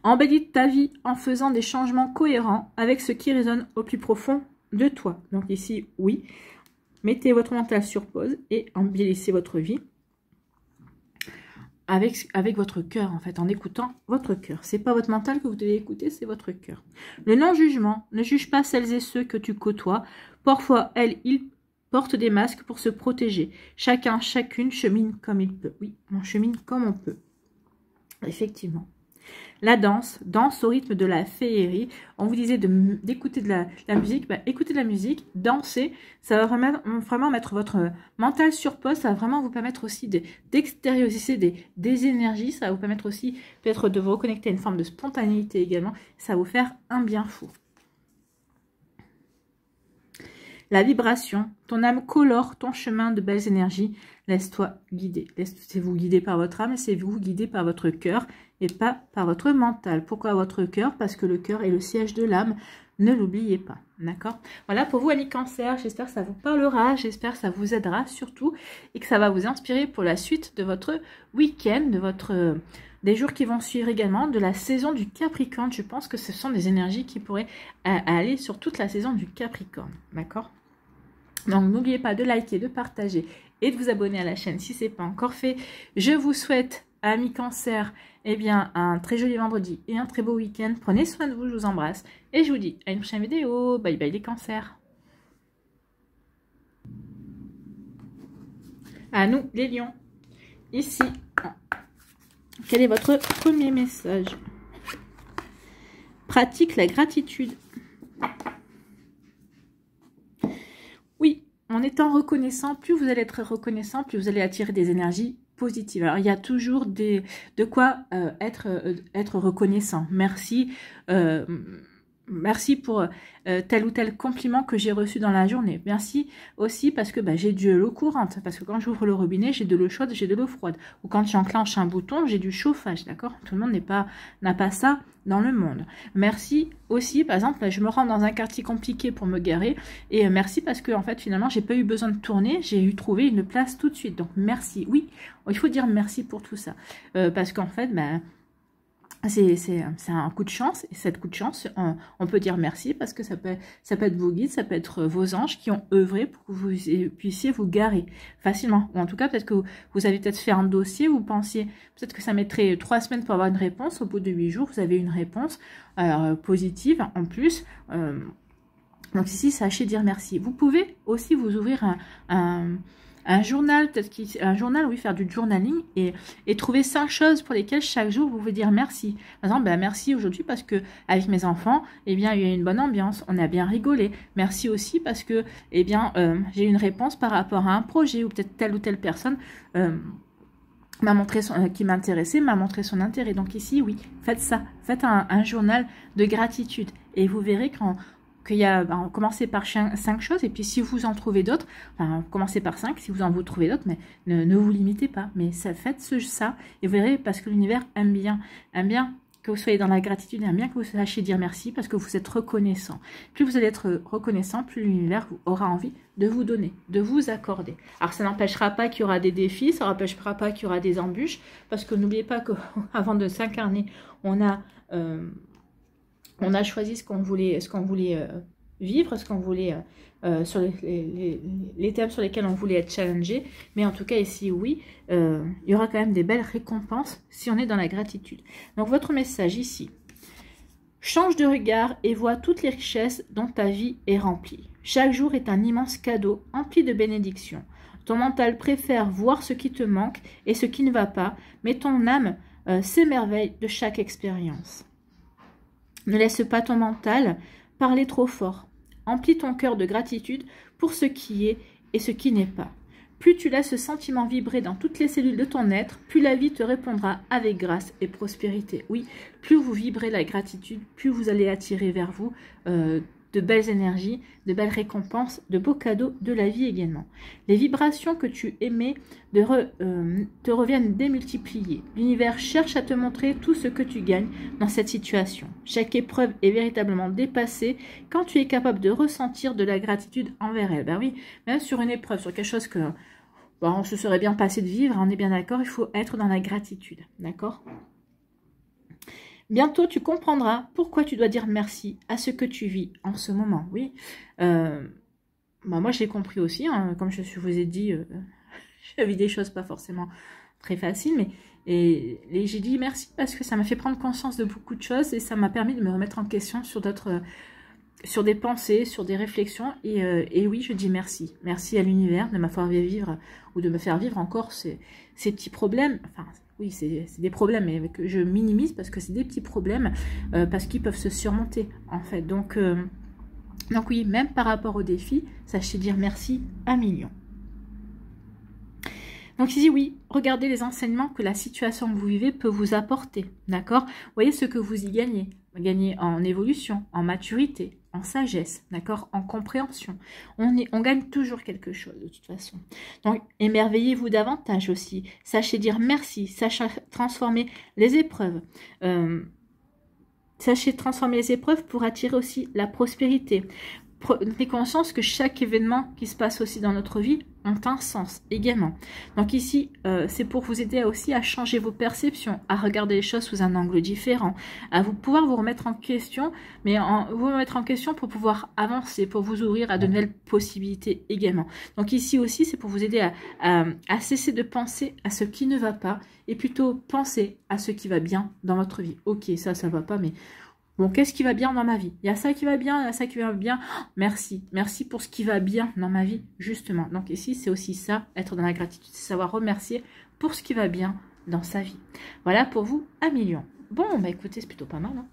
Embellis ta vie en faisant des changements cohérents avec ce qui résonne au plus profond de toi. Donc ici, oui, mettez votre mental sur pause et embellissez votre vie avec votre cœur, en fait, en écoutant votre cœur. C'est pas votre mental que vous devez écouter, c'est votre cœur. Le non-jugement, ne juge pas celles et ceux que tu côtoies. Parfois, ils portent des masques pour se protéger. Chacun, chacune chemine comme il peut. Oui, on chemine comme on peut. Effectivement. La danse au rythme de la féerie. On vous disait d'écouter de la musique. Bah, écoutez de la musique, dansez. Ça va vraiment mettre votre mental sur pause. Ça va vraiment vous permettre aussi d'extérioriser des énergies. Ça va vous permettre aussi peut-être de vous reconnecter à une forme de spontanéité également. Ça va vous faire un bien fou. La vibration, ton âme colore ton chemin de belles énergies. Laisse-toi guider. Laissez-vous guider par votre âme et laissez-vous guider par votre cœur et pas par votre mental. Pourquoi votre cœur? Parce que le cœur est le siège de l'âme. Ne l'oubliez pas. D'accord? Voilà pour vous, amis cancer. J'espère que ça vous parlera. J'espère que ça vous aidera surtout et que ça va vous inspirer pour la suite de votre week-end, des jours qui vont suivre également, de la saison du Capricorne. Je pense que ce sont des énergies qui pourraient aller sur toute la saison du Capricorne. D'accord? Donc, n'oubliez pas de liker, de partager et de vous abonner à la chaîne si ce n'est pas encore fait. Je vous souhaite, amis cancer, eh bien, un très joli vendredi et un très beau week-end. Prenez soin de vous, je vous embrasse. Et je vous dis à une prochaine vidéo. Bye bye les cancers. À nous, les lions. Ici, quel est votre premier message? Pratique la gratitude. Oui, en étant reconnaissant, plus vous allez être reconnaissant, plus vous allez attirer des énergies positives. Alors, il y a toujours de quoi être reconnaissant. Merci merci pour tel ou tel compliment que j'ai reçu dans la journée. Merci aussi parce que j'ai de l'eau courante. Parce que quand j'ouvre le robinet, j'ai de l'eau chaude, j'ai de l'eau froide. Ou quand j'enclenche un bouton, j'ai du chauffage, d'accord? Tout le monde n'a pas ça dans le monde. Merci aussi, par exemple, je me rends dans un quartier compliqué pour me garer. Et merci parce que, en fait, finalement, j'ai pas eu besoin de tourner. J'ai eu trouvé une place tout de suite. Donc, merci. Oui, il faut dire merci pour tout ça. Parce qu'en fait, c'est un coup de chance, et cette coup de chance, on peut dire merci parce que ça peut être vos guides, ça peut être vos anges qui ont œuvré pour que vous puissiez vous garer facilement. Ou en tout cas, peut-être que vous avez peut-être fait un dossier, vous pensiez peut-être que ça mettrait 3 semaines pour avoir une réponse, au bout de 8 jours, vous avez une réponse positive en plus. Donc ici, sachez dire merci. Vous pouvez aussi vous ouvrir un journal, un journal, oui, faire du journaling et trouver 5 choses pour lesquelles chaque jour vous pouvez dire merci. Par exemple, merci aujourd'hui parce que avec mes enfants, eh bien, il y a eu une bonne ambiance, on a bien rigolé. Merci aussi parce que, eh bien, j'ai eu une réponse par rapport à un projet ou peut-être telle ou telle personne m'a montré qui m'intéressait, m'a montré son intérêt. Donc ici, oui, faites ça, faites un journal de gratitude et vous verrez qu'il y a, commencez par 5 choses, et puis si vous en trouvez d'autres, commencez par 5, si vous en trouvez d'autres, mais ne vous limitez pas, mais faites ça, et vous verrez, parce que l'univers aime bien que vous soyez dans la gratitude, aime bien que vous sachiez dire merci, parce que vous êtes reconnaissant. Plus vous allez être reconnaissant, plus l'univers aura envie de vous donner, de vous accorder. Alors ça n'empêchera pas qu'il y aura des défis, ça n'empêchera pas qu'il y aura des embûches, parce que n'oubliez pas qu'avant de s'incarner, on a choisi ce qu'on voulait vivre, ce qu'on voulait, sur les thèmes sur lesquels on voulait être challengé. Mais en tout cas, ici, oui, il y aura quand même des belles récompenses si on est dans la gratitude. Donc, votre message ici. Change de regard et vois toutes les richesses dont ta vie est remplie. Chaque jour est un immense cadeau empli de bénédictions. Ton mental préfère voir ce qui te manque et ce qui ne va pas, mais ton âme s'émerveille de chaque expérience. Ne laisse pas ton mental parler trop fort. Emplis ton cœur de gratitude pour ce qui est et ce qui n'est pas. Plus tu laisses ce sentiment vibrer dans toutes les cellules de ton être, plus la vie te répondra avec grâce et prospérité. Oui, plus vous vibrez la gratitude, plus vous allez attirer vers vous de belles énergies, de belles récompenses, de beaux cadeaux de la vie également. Les vibrations que tu émets te reviennent démultipliées. L'univers cherche à te montrer tout ce que tu gagnes dans cette situation. Chaque épreuve est véritablement dépassée quand tu es capable de ressentir de la gratitude envers elle. Ben oui, même sur une épreuve, sur quelque chose que on se serait bien passé de vivre, on est bien d'accord, il faut être dans la gratitude, d'accord ? Bientôt, tu comprendras pourquoi tu dois dire merci à ce que tu vis en ce moment. Oui, moi, je l'ai compris aussi. Hein, comme je vous ai dit, j'ai vu des choses pas forcément très faciles. Mais j'ai dit merci parce que ça m'a fait prendre conscience de beaucoup de choses. Et ça m'a permis de me remettre en question sur sur des pensées, sur des réflexions. Et oui, je dis merci. Merci à l'univers de m'avoir fait vivre ou de me faire vivre encore ces petits problèmes. Enfin, oui, c'est des problèmes, mais que je minimise parce que c'est des petits problèmes, parce qu'ils peuvent se surmonter, en fait. Donc oui, même par rapport aux défis, sachez dire merci à millions. Donc ici, oui, regardez les enseignements que la situation que vous vivez peut vous apporter, d'accord? Voyez ce que vous y gagnez. Vous gagnez en évolution, en maturité, en sagesse, d'accord? En compréhension. On gagne toujours quelque chose, de toute façon. Donc, émerveillez-vous davantage aussi. Sachez dire merci, sachez transformer les épreuves. Sachez transformer les épreuves pour attirer aussi la prospérité. Prenez conscience que chaque événement qui se passe aussi dans notre vie ont un sens également. Donc ici, c'est pour vous aider aussi à changer vos perceptions, à regarder les choses sous un angle différent, à pouvoir vous remettre en question, mais vous remettre en question pour pouvoir avancer, pour vous ouvrir à de nouvelles possibilités également. Donc ici aussi, c'est pour vous aider à cesser de penser à ce qui ne va pas et plutôt penser à ce qui va bien dans votre vie. Ok, ça va pas, mais... bon, qu'est-ce qui va bien dans ma vie? Il y a ça qui va bien, il y a ça qui va bien. Oh, merci. Merci pour ce qui va bien dans ma vie, justement. Donc ici, c'est aussi ça, être dans la gratitude, c'est savoir remercier pour ce qui va bien dans sa vie. Voilà pour vous, 1 million. Bon, bah écoutez, c'est plutôt pas mal. Hein.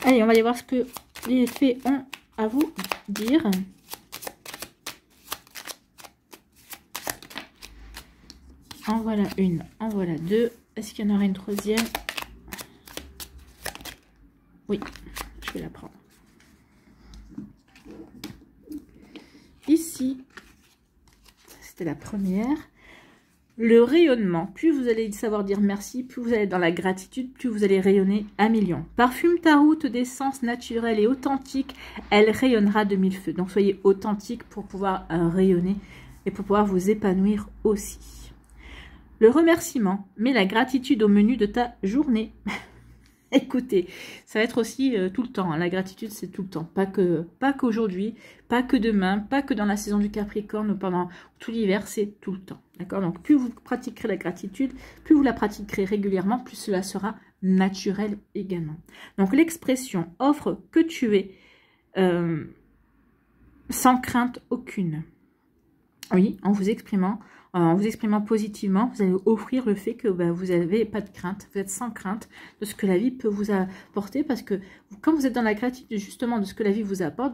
Allez, on va aller voir ce que les fées ont à vous dire. En voilà une, en voilà deux. Est-ce qu'il y en aura une troisième? Oui, je vais la prendre. Ici, c'était la première. Le rayonnement, plus vous allez savoir dire merci, plus vous allez être dans la gratitude, plus vous allez rayonner à millions. Parfume ta route d'essence naturelle et authentique, elle rayonnera de mille feux. Donc soyez authentique pour pouvoir rayonner et pour pouvoir vous épanouir aussi. Le remerciement, mets la gratitude au menu de ta journée. Écoutez, ça va être aussi tout le temps. Hein. La gratitude, c'est tout le temps. Pas qu'aujourd'hui, pas que demain, pas que dans la saison du Capricorne ou pendant tout l'hiver, c'est tout le temps. D'accord? Donc, plus vous pratiquerez la gratitude, plus vous la pratiquerez régulièrement, plus cela sera naturel également. Donc, l'expression « offre que tu es sans crainte aucune ». Oui, en vous exprimant positivement, vous allez offrir le fait que vous n'avez pas de crainte, vous êtes sans crainte de ce que la vie peut vous apporter, parce que quand vous êtes dans la gratitude justement de ce que la vie vous apporte,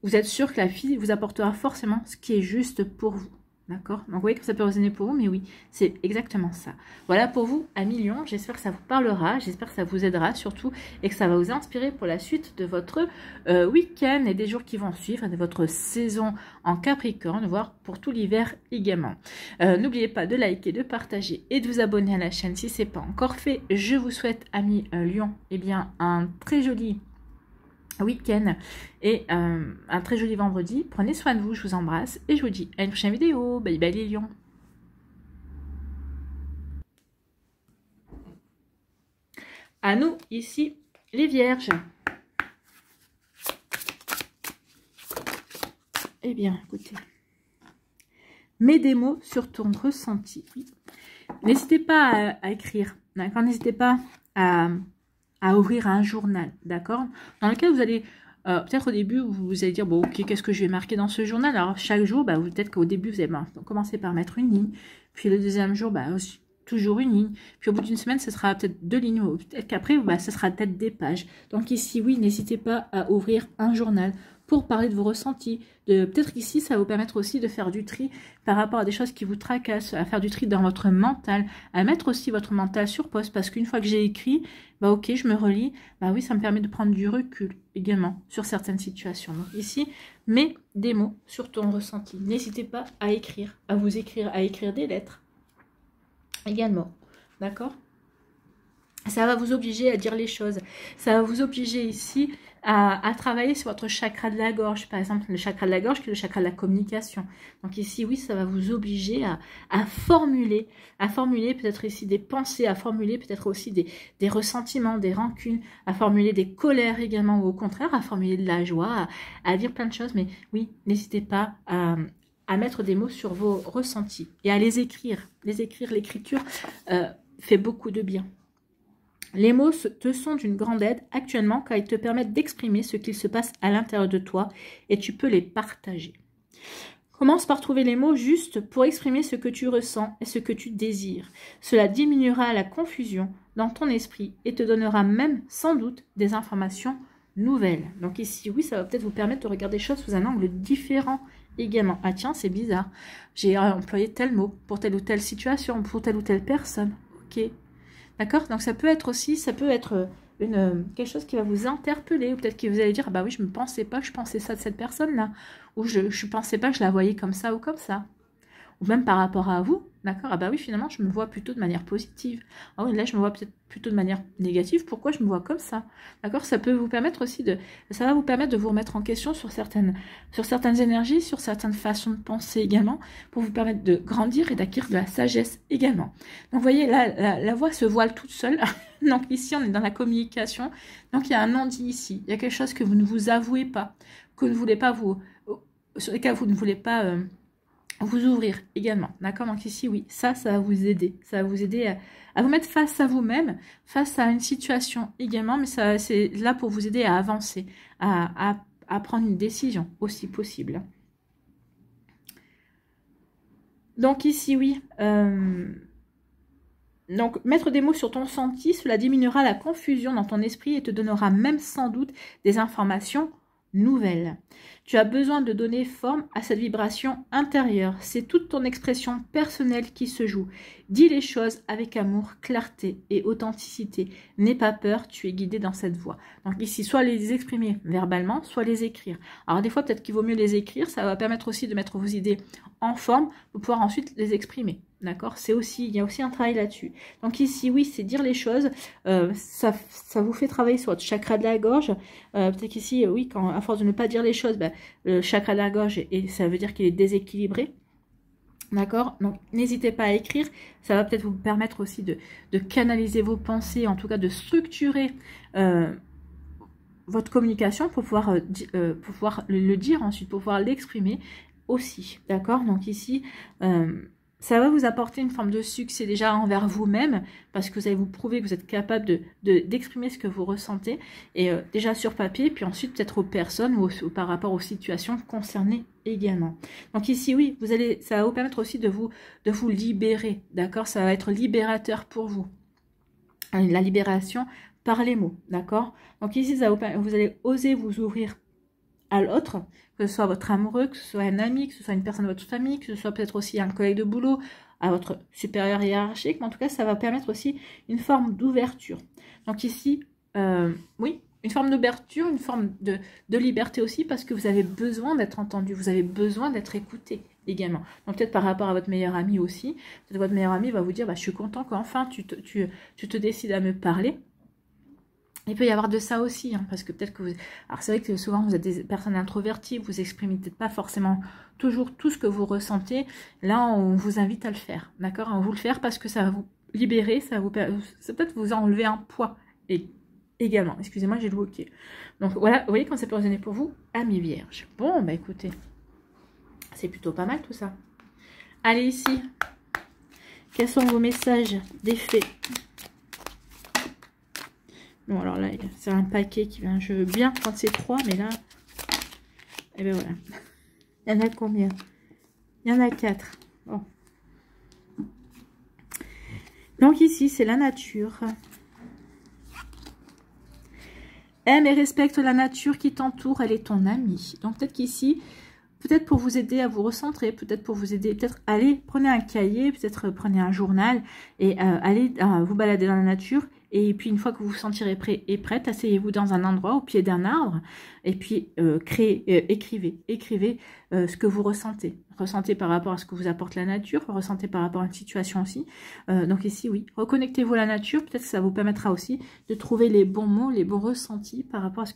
vous êtes sûr que la vie vous apportera forcément ce qui est juste pour vous. D'accord? Donc vous voyez que ça peut résonner pour vous, mais oui, c'est exactement ça. Voilà pour vous à millions, j'espère que ça vous parlera, j'espère que ça vous aidera surtout et que ça va vous inspirer pour la suite de votre week-end et des jours qui vont suivre, et de votre saison en Capricorne, voire pour tout l'hiver également. N'oubliez pas de liker, de partager et de vous abonner à la chaîne si ce n'est pas encore fait. Je vous souhaite, amis Lion, eh bien, un très joli week-end et un très joli vendredi. Prenez soin de vous, je vous embrasse et je vous dis à une prochaine vidéo. Bye bye les lions. À nous ici les vierges. Eh bien écoutez, mets des mots sur ton ressenti. Oui. N'hésitez pas à écrire, d'accord? N'hésitez pas à ouvrir un journal, d'accord? Dans lequel vous allez, peut-être au début, vous allez dire, bon, ok, qu'est-ce que je vais marquer dans ce journal? Alors, chaque jour, peut-être qu'au début, vous allez commencer par mettre une ligne, puis le deuxième jour, aussi, toujours une ligne, puis au bout d'une semaine, ce sera peut-être 2 lignes, peut-être qu'après, ce sera peut-être des pages. Donc ici, oui, n'hésitez pas à ouvrir un journal pour parler de vos ressentis. Peut-être qu'ici, ça va vous permettre aussi de faire du tri par rapport à des choses qui vous tracassent, à faire du tri dans votre mental, à mettre aussi votre mental sur pause, parce qu'une fois que j'ai écrit, ok, je me relis, oui, ça me permet de prendre du recul également sur certaines situations. Donc ici, mets des mots sur ton ressenti. N'hésitez pas à écrire, à écrire des lettres également, d'accord? Ça va vous obliger à dire les choses. Ça va vous obliger ici à travailler sur votre chakra de la gorge. Par exemple, le chakra de la gorge qui est le chakra de la communication. Donc ici, oui, ça va vous obliger à formuler peut-être ici des pensées, à formuler peut-être aussi des ressentiments, des rancunes, à formuler des colères également, ou au contraire, à formuler de la joie, à dire plein de choses. Mais oui, n'hésitez pas à mettre des mots sur vos ressentis et à les écrire. L'écriture fait beaucoup de bien. Les mots te sont d'une grande aide actuellement car ils te permettent d'exprimer ce qu'il se passe à l'intérieur de toi et tu peux les partager. Commence par trouver les mots justes pour exprimer ce que tu ressens et ce que tu désires. Cela diminuera la confusion dans ton esprit et te donnera même sans doute des informations nouvelles. Donc ici, oui, ça va peut-être vous permettre de regarder les choses sous un angle différent également. Ah tiens, c'est bizarre. J'ai employé tel mot pour telle ou telle situation, pour telle ou telle personne. Ok. D'accord? Donc ça peut être aussi, quelque chose qui va vous interpeller, ou peut-être que vous allez dire, oui, je ne pensais pas que je pensais ça de cette personne-là, ou je ne pensais pas que je la voyais comme ça ou comme ça. Ou même par rapport à vous, d'accord? Oui, finalement, je me vois plutôt de manière positive. Ah oui, là, je me vois peut-être plutôt de manière négative. Pourquoi je me vois comme ça? D'accord? Ça peut vous permettre aussi ça va vous permettre de vous remettre en question sur certaines énergies, sur certaines façons de penser également, pour vous permettre de grandir et d'acquérir de la sagesse également. Donc, vous voyez, là, la voix se voile toute seule. Donc, ici, on est dans la communication. Donc, il y a un non-dit ici. Il y a quelque chose que vous ne vous avouez pas, que vous ne voulez pas sur lesquels vous ne voulez pas vous ouvrir également, d'accord? Donc ici, oui, ça va vous aider. Ça va vous aider à vous mettre face à vous-même, face à une situation également, mais c'est là pour vous aider à avancer, à prendre une décision aussi possible. Donc ici, oui, donc mettre des mots sur ton ressenti, cela diminuera la confusion dans ton esprit et te donnera même sans doute des informations nouvelle. Tu as besoin de donner forme à cette vibration intérieure. C'est toute ton expression personnelle qui se joue. Dis les choses avec amour, clarté et authenticité. N'aie pas peur, tu es guidé dans cette voie. Donc ici, soit les exprimer verbalement, soit les écrire. Alors des fois, peut-être qu'il vaut mieux les écrire. Ça va permettre aussi de mettre vos idées en forme pour pouvoir ensuite les exprimer. D'accord? Il y a aussi un travail là-dessus. Donc ici, oui, c'est dire les choses. Ça vous fait travailler sur votre chakra de la gorge. Peut-être qu'ici, oui, à force de ne pas dire les choses, le chakra de la gorge, ça veut dire qu'il est déséquilibré. D'accord? Donc, n'hésitez pas à écrire. Ça va peut-être vous permettre aussi de canaliser vos pensées, en tout cas de structurer votre communication pour pouvoir le dire ensuite, pour pouvoir l'exprimer aussi. D'accord? Donc ici, ça va vous apporter une forme de succès déjà envers vous-même, parce que vous allez vous prouver que vous êtes capable d'exprimer ce que vous ressentez, et déjà sur papier, puis ensuite peut-être aux personnes ou par rapport aux situations concernées également. Donc ici, oui, ça va vous permettre aussi de vous libérer, d'accord? Ça va être libérateur pour vous. La libération par les mots, d'accord? Donc ici, vous allez oser vous ouvrir à l'autre, que ce soit votre amoureux, que ce soit un ami, que ce soit une personne de votre famille, que ce soit peut-être aussi un collègue de boulot, à votre supérieur hiérarchique, mais en tout cas, ça va permettre aussi une forme d'ouverture. Donc ici, oui, une forme d'ouverture, une forme de liberté aussi, parce que vous avez besoin d'être entendu, vous avez besoin d'être écouté également. Donc peut-être par rapport à votre meilleur ami aussi, peut-être votre meilleur ami va vous dire, je suis content qu'enfin tu te décides à me parler. Il peut y avoir de ça aussi, parce que peut-être que vous... Alors c'est vrai que souvent vous êtes des personnes introverties, vous exprimez peut-être pas forcément toujours tout ce que vous ressentez. Là, on vous invite à le faire, d'accord? On vous le faire parce que ça va vous libérer, ça peut-être vous enlever un poids également. Excusez-moi, j'ai le OK. Donc voilà, vous voyez comment ça peut résonner pour vous, amis vierges. Bon, écoutez, c'est plutôt pas mal tout ça. Allez ici, quels sont vos messages d'effet? Bon, alors là, c'est un paquet qui vient. Je veux bien quand c'est 3, mais là, et bien voilà. Il y en a combien? Il y en a 4. Bon. Donc ici, c'est la nature. Aime et respecte la nature qui t'entoure, elle est ton amie. Donc peut-être qu'ici, peut-être pour vous aider à vous recentrer, peut-être pour vous aider, peut-être allez, prenez un cahier, peut-être prenez un journal et allez vous balader dans la nature. Et puis, une fois que vous vous sentirez prêt et prête, asseyez-vous dans un endroit au pied d'un arbre et puis écrivez ce que vous ressentez. Ressentez par rapport à ce que vous apporte la nature, ressentez par rapport à une situation aussi. Donc ici, oui, reconnectez-vous à la nature. Peut-être que ça vous permettra aussi de trouver les bons mots, les bons ressentis par rapport à ce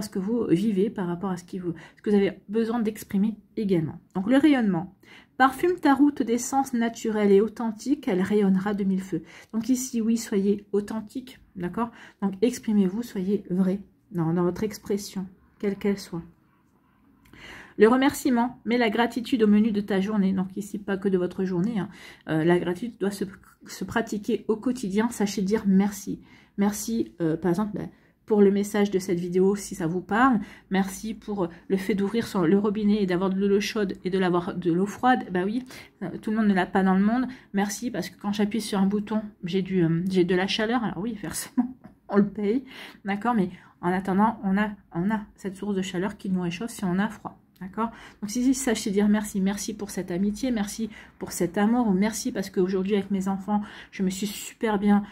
que vous vivez, par rapport à ce que vous avez besoin d'exprimer également. Donc, le rayonnement. Parfume ta route d'essence naturelle et authentique, elle rayonnera de mille feux. Donc ici, oui, soyez authentique, d'accord? Donc exprimez-vous, soyez vrai dans votre expression, quelle qu'elle soit. Le remerciement, mets la gratitude au menu de ta journée. Donc ici, pas que de votre journée. La gratitude doit se pratiquer au quotidien. Sachez dire merci. Merci, par exemple... pour le message de cette vidéo, si ça vous parle. Merci pour le fait d'ouvrir le robinet et d'avoir de l'eau chaude et de l'avoir de l'eau froide. Bah oui, tout le monde ne l'a pas dans le monde. Merci, parce que quand j'appuie sur un bouton, j'ai de la chaleur. Alors oui, forcément, on le paye. D'accord, mais en attendant, on a cette source de chaleur qui nous réchauffe si on a froid. D'accord? Donc si sachez dire merci, merci pour cette amitié, merci pour cet amour, ou merci parce qu'aujourd'hui avec mes enfants, je me suis super bien,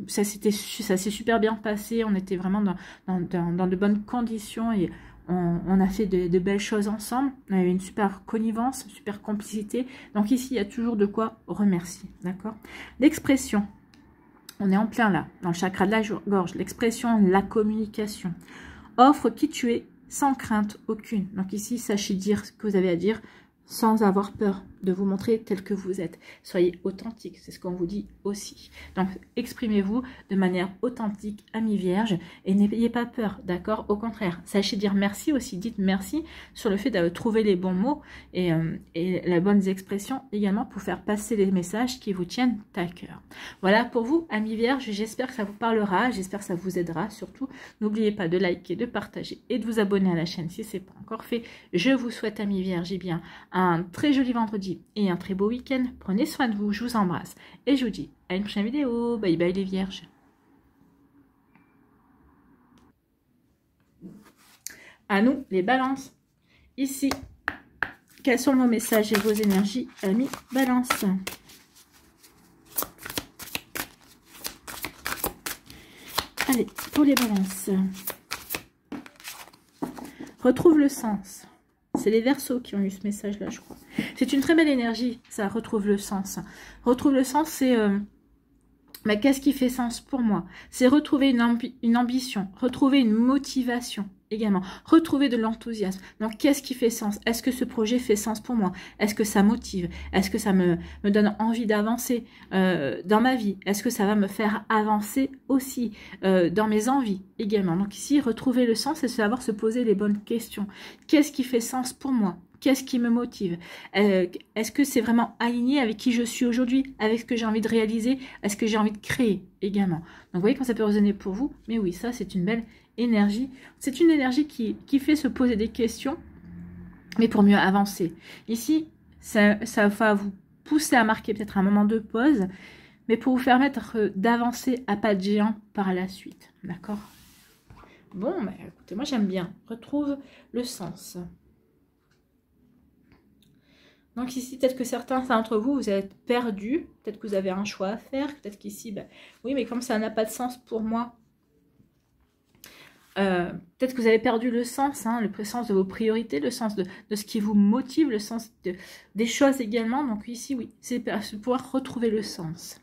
ça s'est super bien passé, on était vraiment dans de bonnes conditions et on a fait de belles choses ensemble, on avait une super connivence, une super complicité, donc ici il y a toujours de quoi remercier, d'accord? L'expression, on est en plein là, dans le chakra de la gorge, l'expression, la communication, offre qui tu es, sans crainte aucune. Donc ici, sachez dire ce que vous avez à dire sans avoir peur de vous montrer tel que vous êtes. Soyez authentique, c'est ce qu'on vous dit aussi. Donc, exprimez-vous de manière authentique, amis vierges, et n'ayez pas peur, d'accord? Au contraire, sachez dire merci aussi, dites merci sur le fait de trouver les bons mots et les bonnes expressions également pour faire passer les messages qui vous tiennent à cœur. Voilà pour vous, amis vierges, j'espère que ça vous parlera, j'espère que ça vous aidera. Surtout, n'oubliez pas de liker, de partager et de vous abonner à la chaîne si ce n'est pas encore fait. Je vous souhaite, amis vierges, eh bien, un très joli vendredi et un très beau week-end. Prenez soin de vous, je vous embrasse et je vous dis à une prochaine vidéo. Bye bye les vierges. À nous, les balances. Ici, quels sont vos messages et vos énergies, amis balance? Allez, pour les balances. Retrouve le sens. C'est les Verseaux qui ont eu ce message-là, je crois. C'est une très belle énergie, ça, retrouve le sens. Retrouve le sens, c'est... mais qu'est-ce qui fait sens pour moi? C'est retrouver une ambition, retrouver une motivation également, retrouver de l'enthousiasme. Donc, qu'est-ce qui fait sens? Est-ce que ce projet fait sens pour moi? Est-ce que ça motive? Est-ce que ça me donne envie d'avancer dans ma vie? Est-ce que ça va me faire avancer aussi dans mes envies également? Donc ici, retrouver le sens, c'est savoir se poser les bonnes questions. Qu'est-ce qui fait sens pour moi? Qu'est-ce qui me motive? Est-ce que c'est vraiment aligné avec qui je suis aujourd'hui, avec ce que j'ai envie de réaliser, est-ce que j'ai envie de créer également? Donc, vous voyez quand ça peut résonner pour vous. Mais oui, ça, c'est une belle énergie. C'est une énergie qui fait se poser des questions, mais pour mieux avancer. Ici, ça va vous pousser à marquer peut-être un moment de pause, mais pour vous permettre d'avancer à pas de géant par la suite. D'accord? Bon, bah, écoutez, moi, j'aime bien. Retrouve le sens. Donc ici, peut-être que certains d'entre vous, vous êtes perdus. Peut-être que vous avez un choix à faire. Peut-être qu'ici, ben, oui, mais comme ça n'a pas de sens pour moi. Peut-être que vous avez perdu le sens, hein, le sens de vos priorités, le sens de ce qui vous motive, le sens des choses également. Donc ici, oui, c'est pouvoir retrouver le sens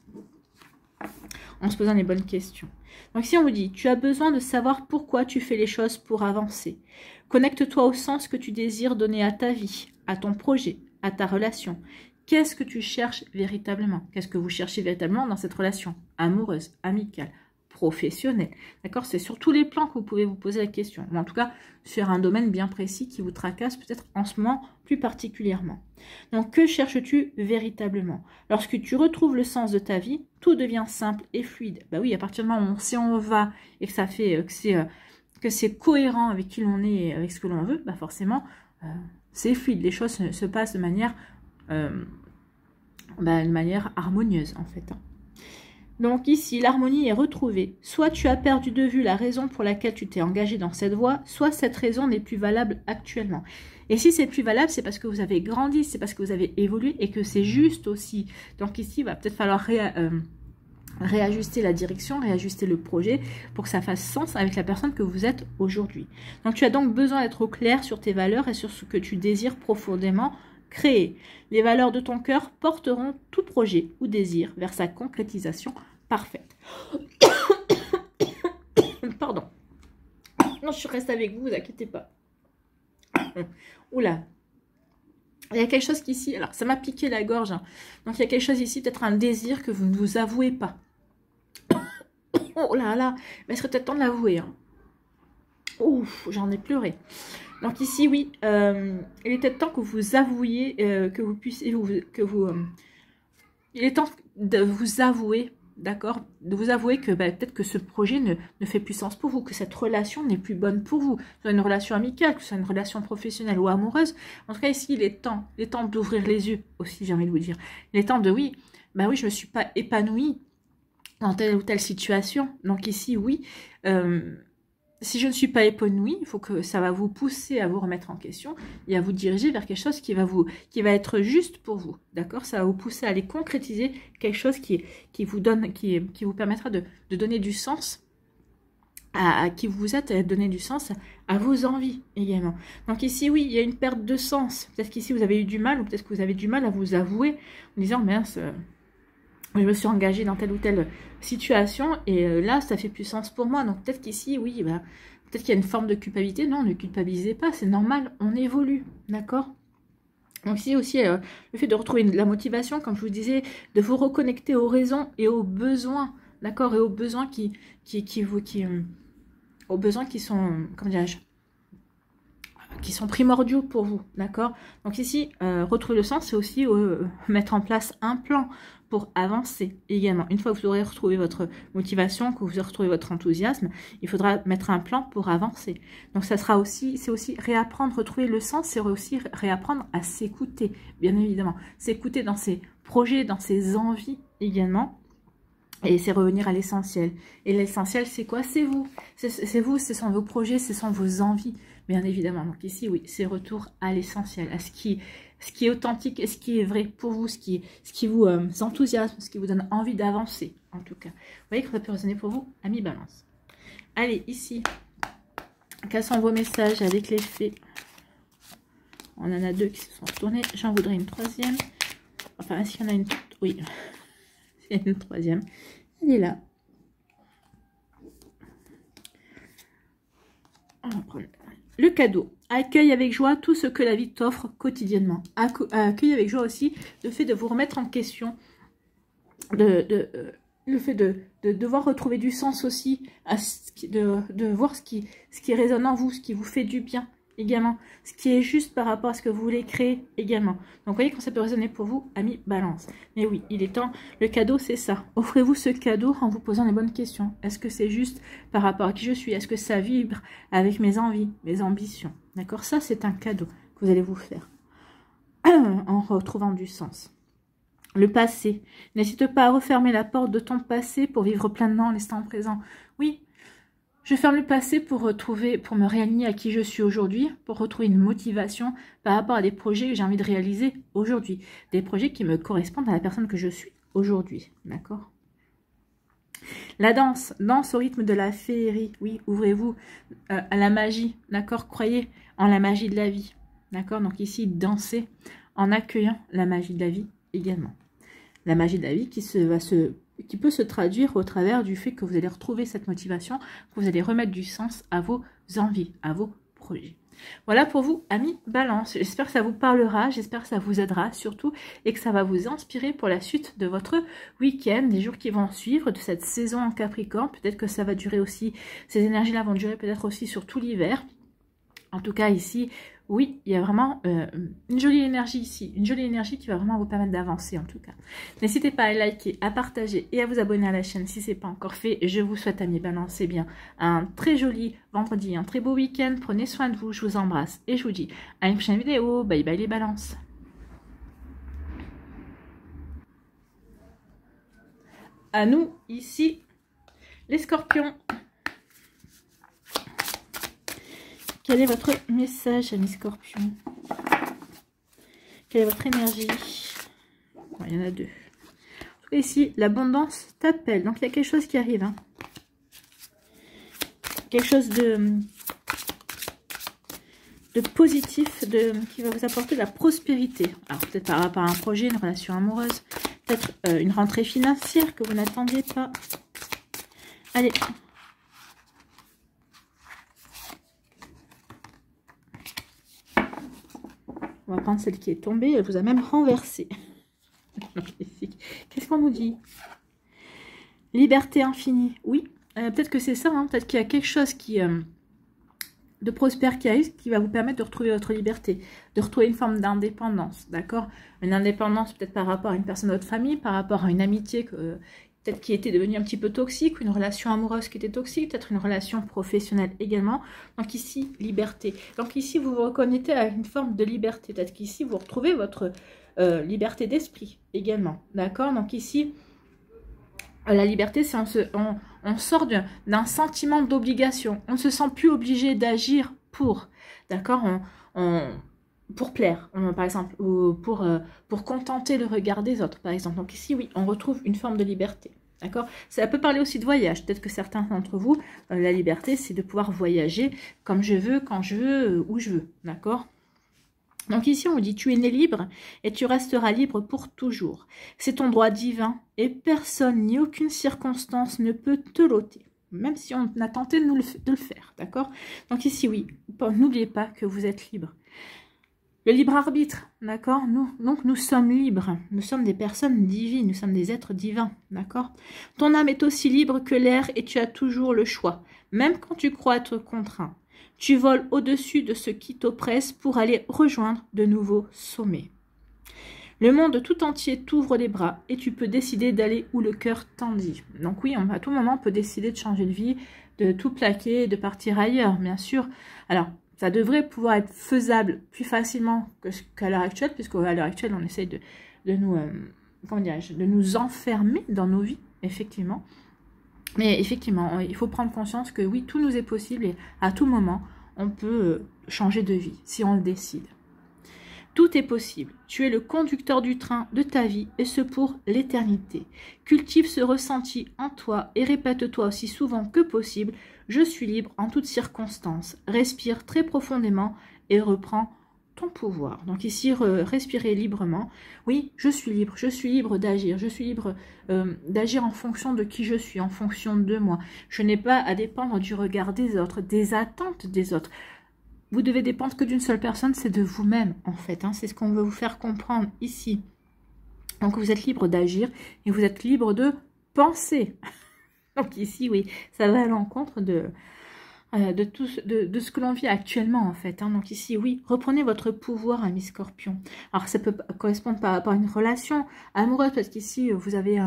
en se posant les bonnes questions. Donc ici, on vous dit, tu as besoin de savoir pourquoi tu fais les choses pour avancer. Connecte-toi au sens que tu désires donner à ta vie, à ton projet, à ta relation. Qu'est-ce que tu cherches véritablement? Qu'est-ce que vous cherchez véritablement dans cette relation amoureuse, amicale, professionnelle? D'accord? C'est sur tous les plans que vous pouvez vous poser la question. Ou en tout cas, sur un domaine bien précis qui vous tracasse peut-être en ce moment plus particulièrement. Donc, que cherches-tu véritablement? Lorsque tu retrouves le sens de ta vie, tout devient simple et fluide. Bah oui, à partir du moment où on sait où on va et que ça fait que c'est cohérent avec qui l'on est et avec ce que l'on veut, bah forcément... c'est fluide, les choses se passent de manière harmonieuse en fait. Donc ici, l'harmonie est retrouvée. Soit tu as perdu de vue la raison pour laquelle tu t'es engagé dans cette voie, soit cette raison n'est plus valable actuellement. Et si c'est plus valable, c'est parce que vous avez grandi, c'est parce que vous avez évolué et que c'est juste aussi. Donc ici, il va peut-être falloir réajuster la direction, réajuster le projet pour que ça fasse sens avec la personne que vous êtes aujourd'hui. Donc tu as donc besoin d'être au clair sur tes valeurs et sur ce que tu désires profondément créer. Les valeurs de ton cœur porteront tout projet ou désir vers sa concrétisation parfaite. Pardon. Non, je reste avec vous, vous inquiétez pas. Oula. Il y a quelque chose qu'ici, alors ça m'a piqué la gorge, hein. Donc il y a quelque chose ici, peut-être un désir que vous ne vous avouez pas. Oh là là, mais il serait peut-être temps de l'avouer, hein. Ouf, j'en ai pleuré. Donc ici, oui, il est peut-être temps que vous avouiez, que vous puissiez, il est temps de vous avouer, d'accord, de vous avouer que peut-être que ce projet ne fait plus sens pour vous, que cette relation n'est plus bonne pour vous, que ce soit une relation amicale, que ce soit une relation professionnelle ou amoureuse. En tout cas, ici, il est temps d'ouvrir les yeux aussi, j'ai envie de vous dire. Il est temps de, oui, je ne me suis pas épanouie dans telle ou telle situation. Donc ici, oui, si je ne suis pas épanouie, il faut que ça va vous pousser à vous remettre en question et à vous diriger vers quelque chose qui va être juste pour vous, d'accord? Ça va vous pousser à aller concrétiser quelque chose qui vous permettra de donner du sens à qui vous êtes, et donner du sens à vos envies également. Donc ici, oui, il y a une perte de sens. Peut-être qu'ici, vous avez eu du mal, ou peut-être que vous avez du mal à vous avouer en disant, mince, je me suis engagée dans telle ou telle situation et là, ça fait plus sens pour moi. Donc peut-être qu'ici, oui, peut-être qu'il y a une forme de culpabilité. Non, ne culpabilisez pas, c'est normal, on évolue, d'accord? Donc ici aussi, le fait de retrouver la motivation, comme je vous disais, de vous reconnecter aux raisons et aux besoins, d'accord? Et aux besoins aux besoins qui sont, comment dirais-je, qui sont primordiaux pour vous, d'accord? Donc ici, retrouver le sens, c'est aussi mettre en place un plan pour avancer également. Une fois que vous aurez retrouvé votre motivation, que vous aurez retrouvé votre enthousiasme, il faudra mettre un plan pour avancer. Donc ça sera aussi, c'est aussi réapprendre, retrouver le sens, c'est aussi réapprendre à s'écouter, bien évidemment. S'écouter dans ses projets, dans ses envies également. Et c'est revenir à l'essentiel. Et l'essentiel, c'est quoi? C'est vous. C'est vous, ce sont vos projets, ce sont vos envies. bien évidemment. Donc ici, oui, c'est retour à l'essentiel, à ce qui est authentique et ce qui est vrai pour vous, ce qui vous enthousiasme, ce qui vous donne envie d'avancer, en tout cas. Vous voyez que ça peut résonner pour vous, amis Balance. Allez, ici, quels sont vos messages avec les fées? On en a 2 qui se sont retournés. J'en voudrais une 3e. Enfin, est-ce qu'il y en a une? Oui, il y a une 3e. Elle est là. On va prendre le cadeau. Accueille avec joie tout ce que la vie t'offre quotidiennement. Accueille avec joie aussi le fait de vous remettre en question, le fait de devoir retrouver du sens aussi, de voir ce qui résonne en vous, ce qui vous fait du bien également, ce qui est juste par rapport à ce que vous voulez créer également. Donc vous voyez quand ça peut résonner pour vous, amis Balance. Mais oui, il est temps, le cadeau c'est ça. Offrez-vous ce cadeau en vous posant les bonnes questions. Est-ce que c'est juste par rapport à qui je suis? Est-ce que ça vibre avec mes envies, mes ambitions? D'accord, ça c'est un cadeau que vous allez vous faire en retrouvant du sens. Le passé. N'hésite pas à refermer la porte de ton passé pour vivre pleinement l'instant présent. Oui, je ferme le passé pour me réaligner à qui je suis aujourd'hui, pour retrouver une motivation par rapport à des projets que j'ai envie de réaliser aujourd'hui. Des projets qui me correspondent à la personne que je suis aujourd'hui. D'accord? La danse. Danse au rythme de la féerie. Oui, ouvrez-vous à la magie. D'accord? Croyez en la magie de la vie. D'accord? Donc ici, dansez en accueillant la magie de la vie également. La magie de la vie qui peut se traduire au travers du fait que vous allez retrouver cette motivation, que vous allez remettre du sens à vos envies, à vos projets. Voilà pour vous, amis Balance. J'espère que ça vous parlera, j'espère que ça vous aidera surtout et que ça va vous inspirer pour la suite de votre week-end, des jours qui vont suivre, de cette saison en Capricorne. Peut-être que ça va durer aussi, ces énergies-là vont durer peut-être aussi sur tout l'hiver. En tout cas ici, oui, il y a vraiment une jolie énergie ici, une jolie énergie qui va vraiment vous permettre d'avancer en tout cas. N'hésitez pas à liker, à partager et à vous abonner à la chaîne si ce n'est pas encore fait. Je vous souhaite, amis Balance, bien un très joli vendredi, un très beau week-end. Prenez soin de vous, je vous embrasse et je vous dis à une prochaine vidéo. Bye bye les balances. À nous, ici, les scorpions. Quel est votre message, amis scorpions? Quelle est votre énergie? Bon, il y en a 2. Ici, l'abondance t'appelle. Donc, il y a quelque chose qui arrive. Hein. Quelque chose de positif, qui va vous apporter de la prospérité. Alors, peut-être par rapport à un projet, une relation amoureuse. Peut-être une rentrée financière que vous n'attendiez pas. Allez. On va prendre celle qui est tombée. Elle vous a même renversé. Qu'est-ce qu'on nous dit? Liberté infinie. Oui, peut-être que c'est ça. Hein. Peut-être qu'il y a quelque chose de prospère qui arrive, qui va vous permettre de retrouver votre liberté. De retrouver une forme d'indépendance. D'accord? Une indépendance peut-être par rapport à une personne de votre famille, par rapport à une amitié peut-être qui était devenue un petit peu toxique, une relation amoureuse qui était toxique, peut-être une relation professionnelle également. Donc ici, liberté. Donc ici, vous vous reconnectez à une forme de liberté. Peut-être qu'ici, vous retrouvez votre liberté d'esprit également. D'accord? Donc ici, la liberté, c'est on sort d'un sentiment d'obligation. On ne se sent plus obligé d'agir pour. D'accord? Pour plaire, par exemple, ou pour contenter le regard des autres, par exemple. Donc ici, oui, on retrouve une forme de liberté, d'accord? Ça peut parler aussi de voyage. Peut-être que certains d'entre vous, la liberté, c'est de pouvoir voyager comme je veux, quand je veux, où je veux, d'accord? Donc ici, on vous dit, tu es né libre et tu resteras libre pour toujours. C'est ton droit divin et personne ni aucune circonstance ne peut te l'ôter. Même si on a tenté de le faire, d'accord? Donc ici, oui, n'oubliez pas que vous êtes libre. Le libre arbitre, d'accord? Donc nous sommes libres, nous sommes des personnes divines, nous sommes des êtres divins, d'accord? Ton âme est aussi libre que l'air et tu as toujours le choix, même quand tu crois être contraint. Tu voles au-dessus de ce qui t'oppresse pour aller rejoindre de nouveaux sommets. Le monde tout entier t'ouvre les bras et tu peux décider d'aller où le cœur t'en dit. Donc oui, à tout moment, on peut décider de changer de vie, de tout plaquer, de partir ailleurs, bien sûr. Alors, ça devrait pouvoir être faisable plus facilement qu'à l'heure actuelle, puisqu'à l'heure actuelle, on essaye de nous enfermer dans nos vies, effectivement. Mais effectivement, il faut prendre conscience que oui, tout nous est possible et à tout moment, on peut changer de vie si on le décide. Tout est possible. Tu es le conducteur du train de ta vie et ce pour l'éternité. Cultive ce ressenti en toi et répète-toi aussi souvent que possible. Je suis libre en toutes circonstances. Respire très profondément et reprends ton pouvoir. Donc ici, respirez librement. Oui, je suis libre d'agir. Je suis libre d'agir en fonction de qui je suis, en fonction de moi. Je n'ai pas à dépendre du regard des autres, des attentes des autres. Vous devez dépendre que d'une seule personne, c'est de vous-même en fait. Hein. C'est ce qu'on veut vous faire comprendre ici. Donc vous êtes libre d'agir et vous êtes libre de penser. Donc ici, oui, ça va à l'encontre de ce que l'on vit actuellement en fait. Hein. Donc ici, oui, reprenez votre pouvoir, ami Scorpion. Alors ça peut correspondre par rapport à une relation amoureuse, parce qu'ici, vous avez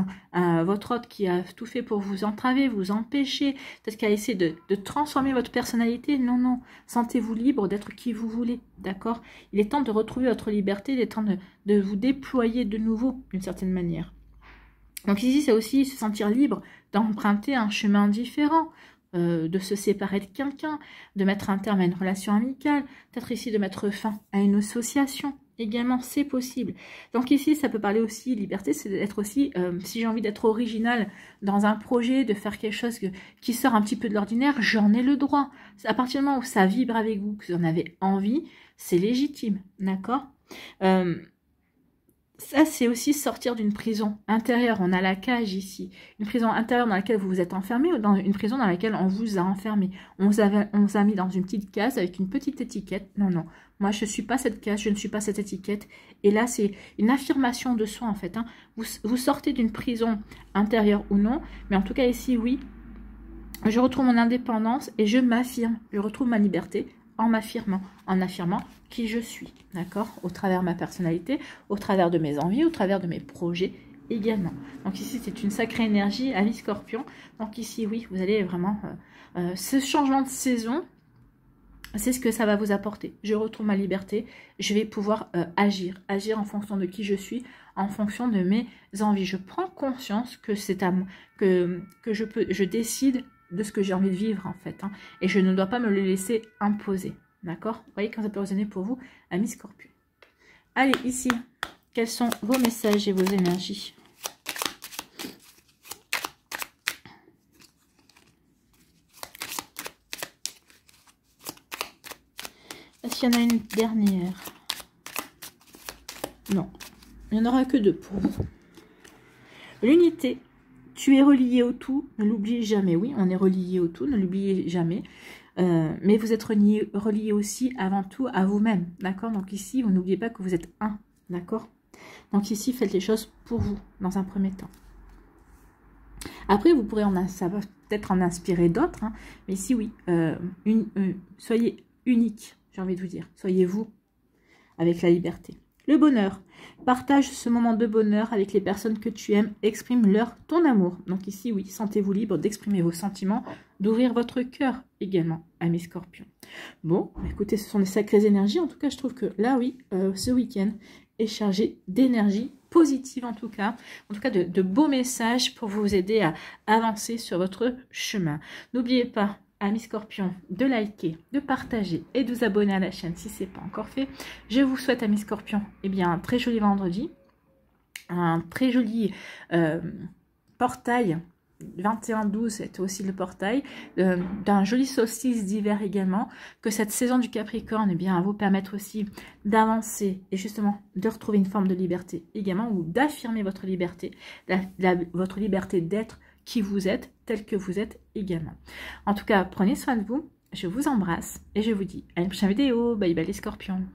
votre hôte qui a tout fait pour vous entraver, vous empêcher, peut-être qu'il a essayé de transformer votre personnalité. Non, non, sentez-vous libre d'être qui vous voulez, d'accord? Il est temps de retrouver votre liberté, il est temps de vous déployer de nouveau d'une certaine manière. Donc ici, c'est aussi se sentir libre d'emprunter un chemin différent, de se séparer de quelqu'un, de mettre un terme à une relation amicale, peut-être ici de mettre fin à une association. Également, c'est possible. Donc ici, ça peut parler aussi, liberté, c'est d'être aussi, si j'ai envie d'être original dans un projet, de faire quelque chose qui sort un petit peu de l'ordinaire, j'en ai le droit. À partir du moment où ça vibre avec vous, que vous en avez envie, c'est légitime, d'accord? Ça, c'est aussi sortir d'une prison intérieure. On a la cage ici. Une prison intérieure dans laquelle vous vous êtes enfermé ou dans une prison dans laquelle on vous a enfermé. On vous a mis dans une petite case avec une petite étiquette. Non, non. Moi, je ne suis pas cette case, je ne suis pas cette étiquette. Et là, c'est une affirmation de soi, en fait. Hein. Vous sortez d'une prison intérieure ou non. Mais en tout cas, ici, oui, je retrouve mon indépendance et je m'affirme. Je retrouve ma liberté en m'affirmant, en affirmant qui je suis, d'accord? Au travers de ma personnalité, au travers de mes envies, au travers de mes projets également. Donc ici, c'est une sacrée énergie, ami Scorpion. Donc ici, oui, vous allez vraiment... ce changement de saison, c'est ce que ça va vous apporter. Je retrouve ma liberté, je vais pouvoir agir en fonction de qui je suis, en fonction de mes envies. Je prends conscience que c'est à moi, que je décide de ce que j'ai envie de vivre en fait, hein, et je ne dois pas me le laisser imposer, d'accord? Vous voyez quand ça peut résonner pour vous, ami Scorpion. Allez, ici, quels sont vos messages et vos énergies? Est-ce qu'il y en a une dernière? Non, il n'y en aura que deux pour vous. L'unité. Tu es relié au tout, ne l'oubliez jamais. Oui, on est relié au tout, ne l'oubliez jamais. Mais vous êtes relié aussi avant tout à vous-même, d'accord? Donc ici, vous n'oubliez pas que vous êtes un, d'accord? Donc ici, faites les choses pour vous, dans un premier temps. Après, vous pourrez ça va peut-être en inspirer d'autres, hein, mais ici, oui, soyez unique, j'ai envie de vous dire. Soyez vous, avec la liberté. Le bonheur. Partage ce moment de bonheur avec les personnes que tu aimes. Exprime-leur ton amour. Donc ici, oui, sentez-vous libre d'exprimer vos sentiments, d'ouvrir votre cœur également, ami Scorpion. Bon, écoutez, ce sont des sacrées énergies. En tout cas, je trouve que là, oui, ce week-end est chargé d'énergie positive en tout cas. En tout cas, de beaux messages pour vous aider à avancer sur votre chemin. N'oubliez pas, amis Scorpion, de liker, de partager et de vous abonner à la chaîne si ce n'est pas encore fait. Je vous souhaite, amis Scorpion, eh bien, un très joli vendredi, un très joli portail, 21-12, c'est aussi le portail, d'un joli solstice d'hiver également, que cette saison du Capricorne, eh bien, vous permettre aussi d'avancer et justement de retrouver une forme de liberté également, ou d'affirmer votre liberté, votre liberté d'être qui vous êtes, tel que vous êtes également. En tout cas, prenez soin de vous, je vous embrasse et je vous dis à une prochaine vidéo. Bye bye les Scorpions.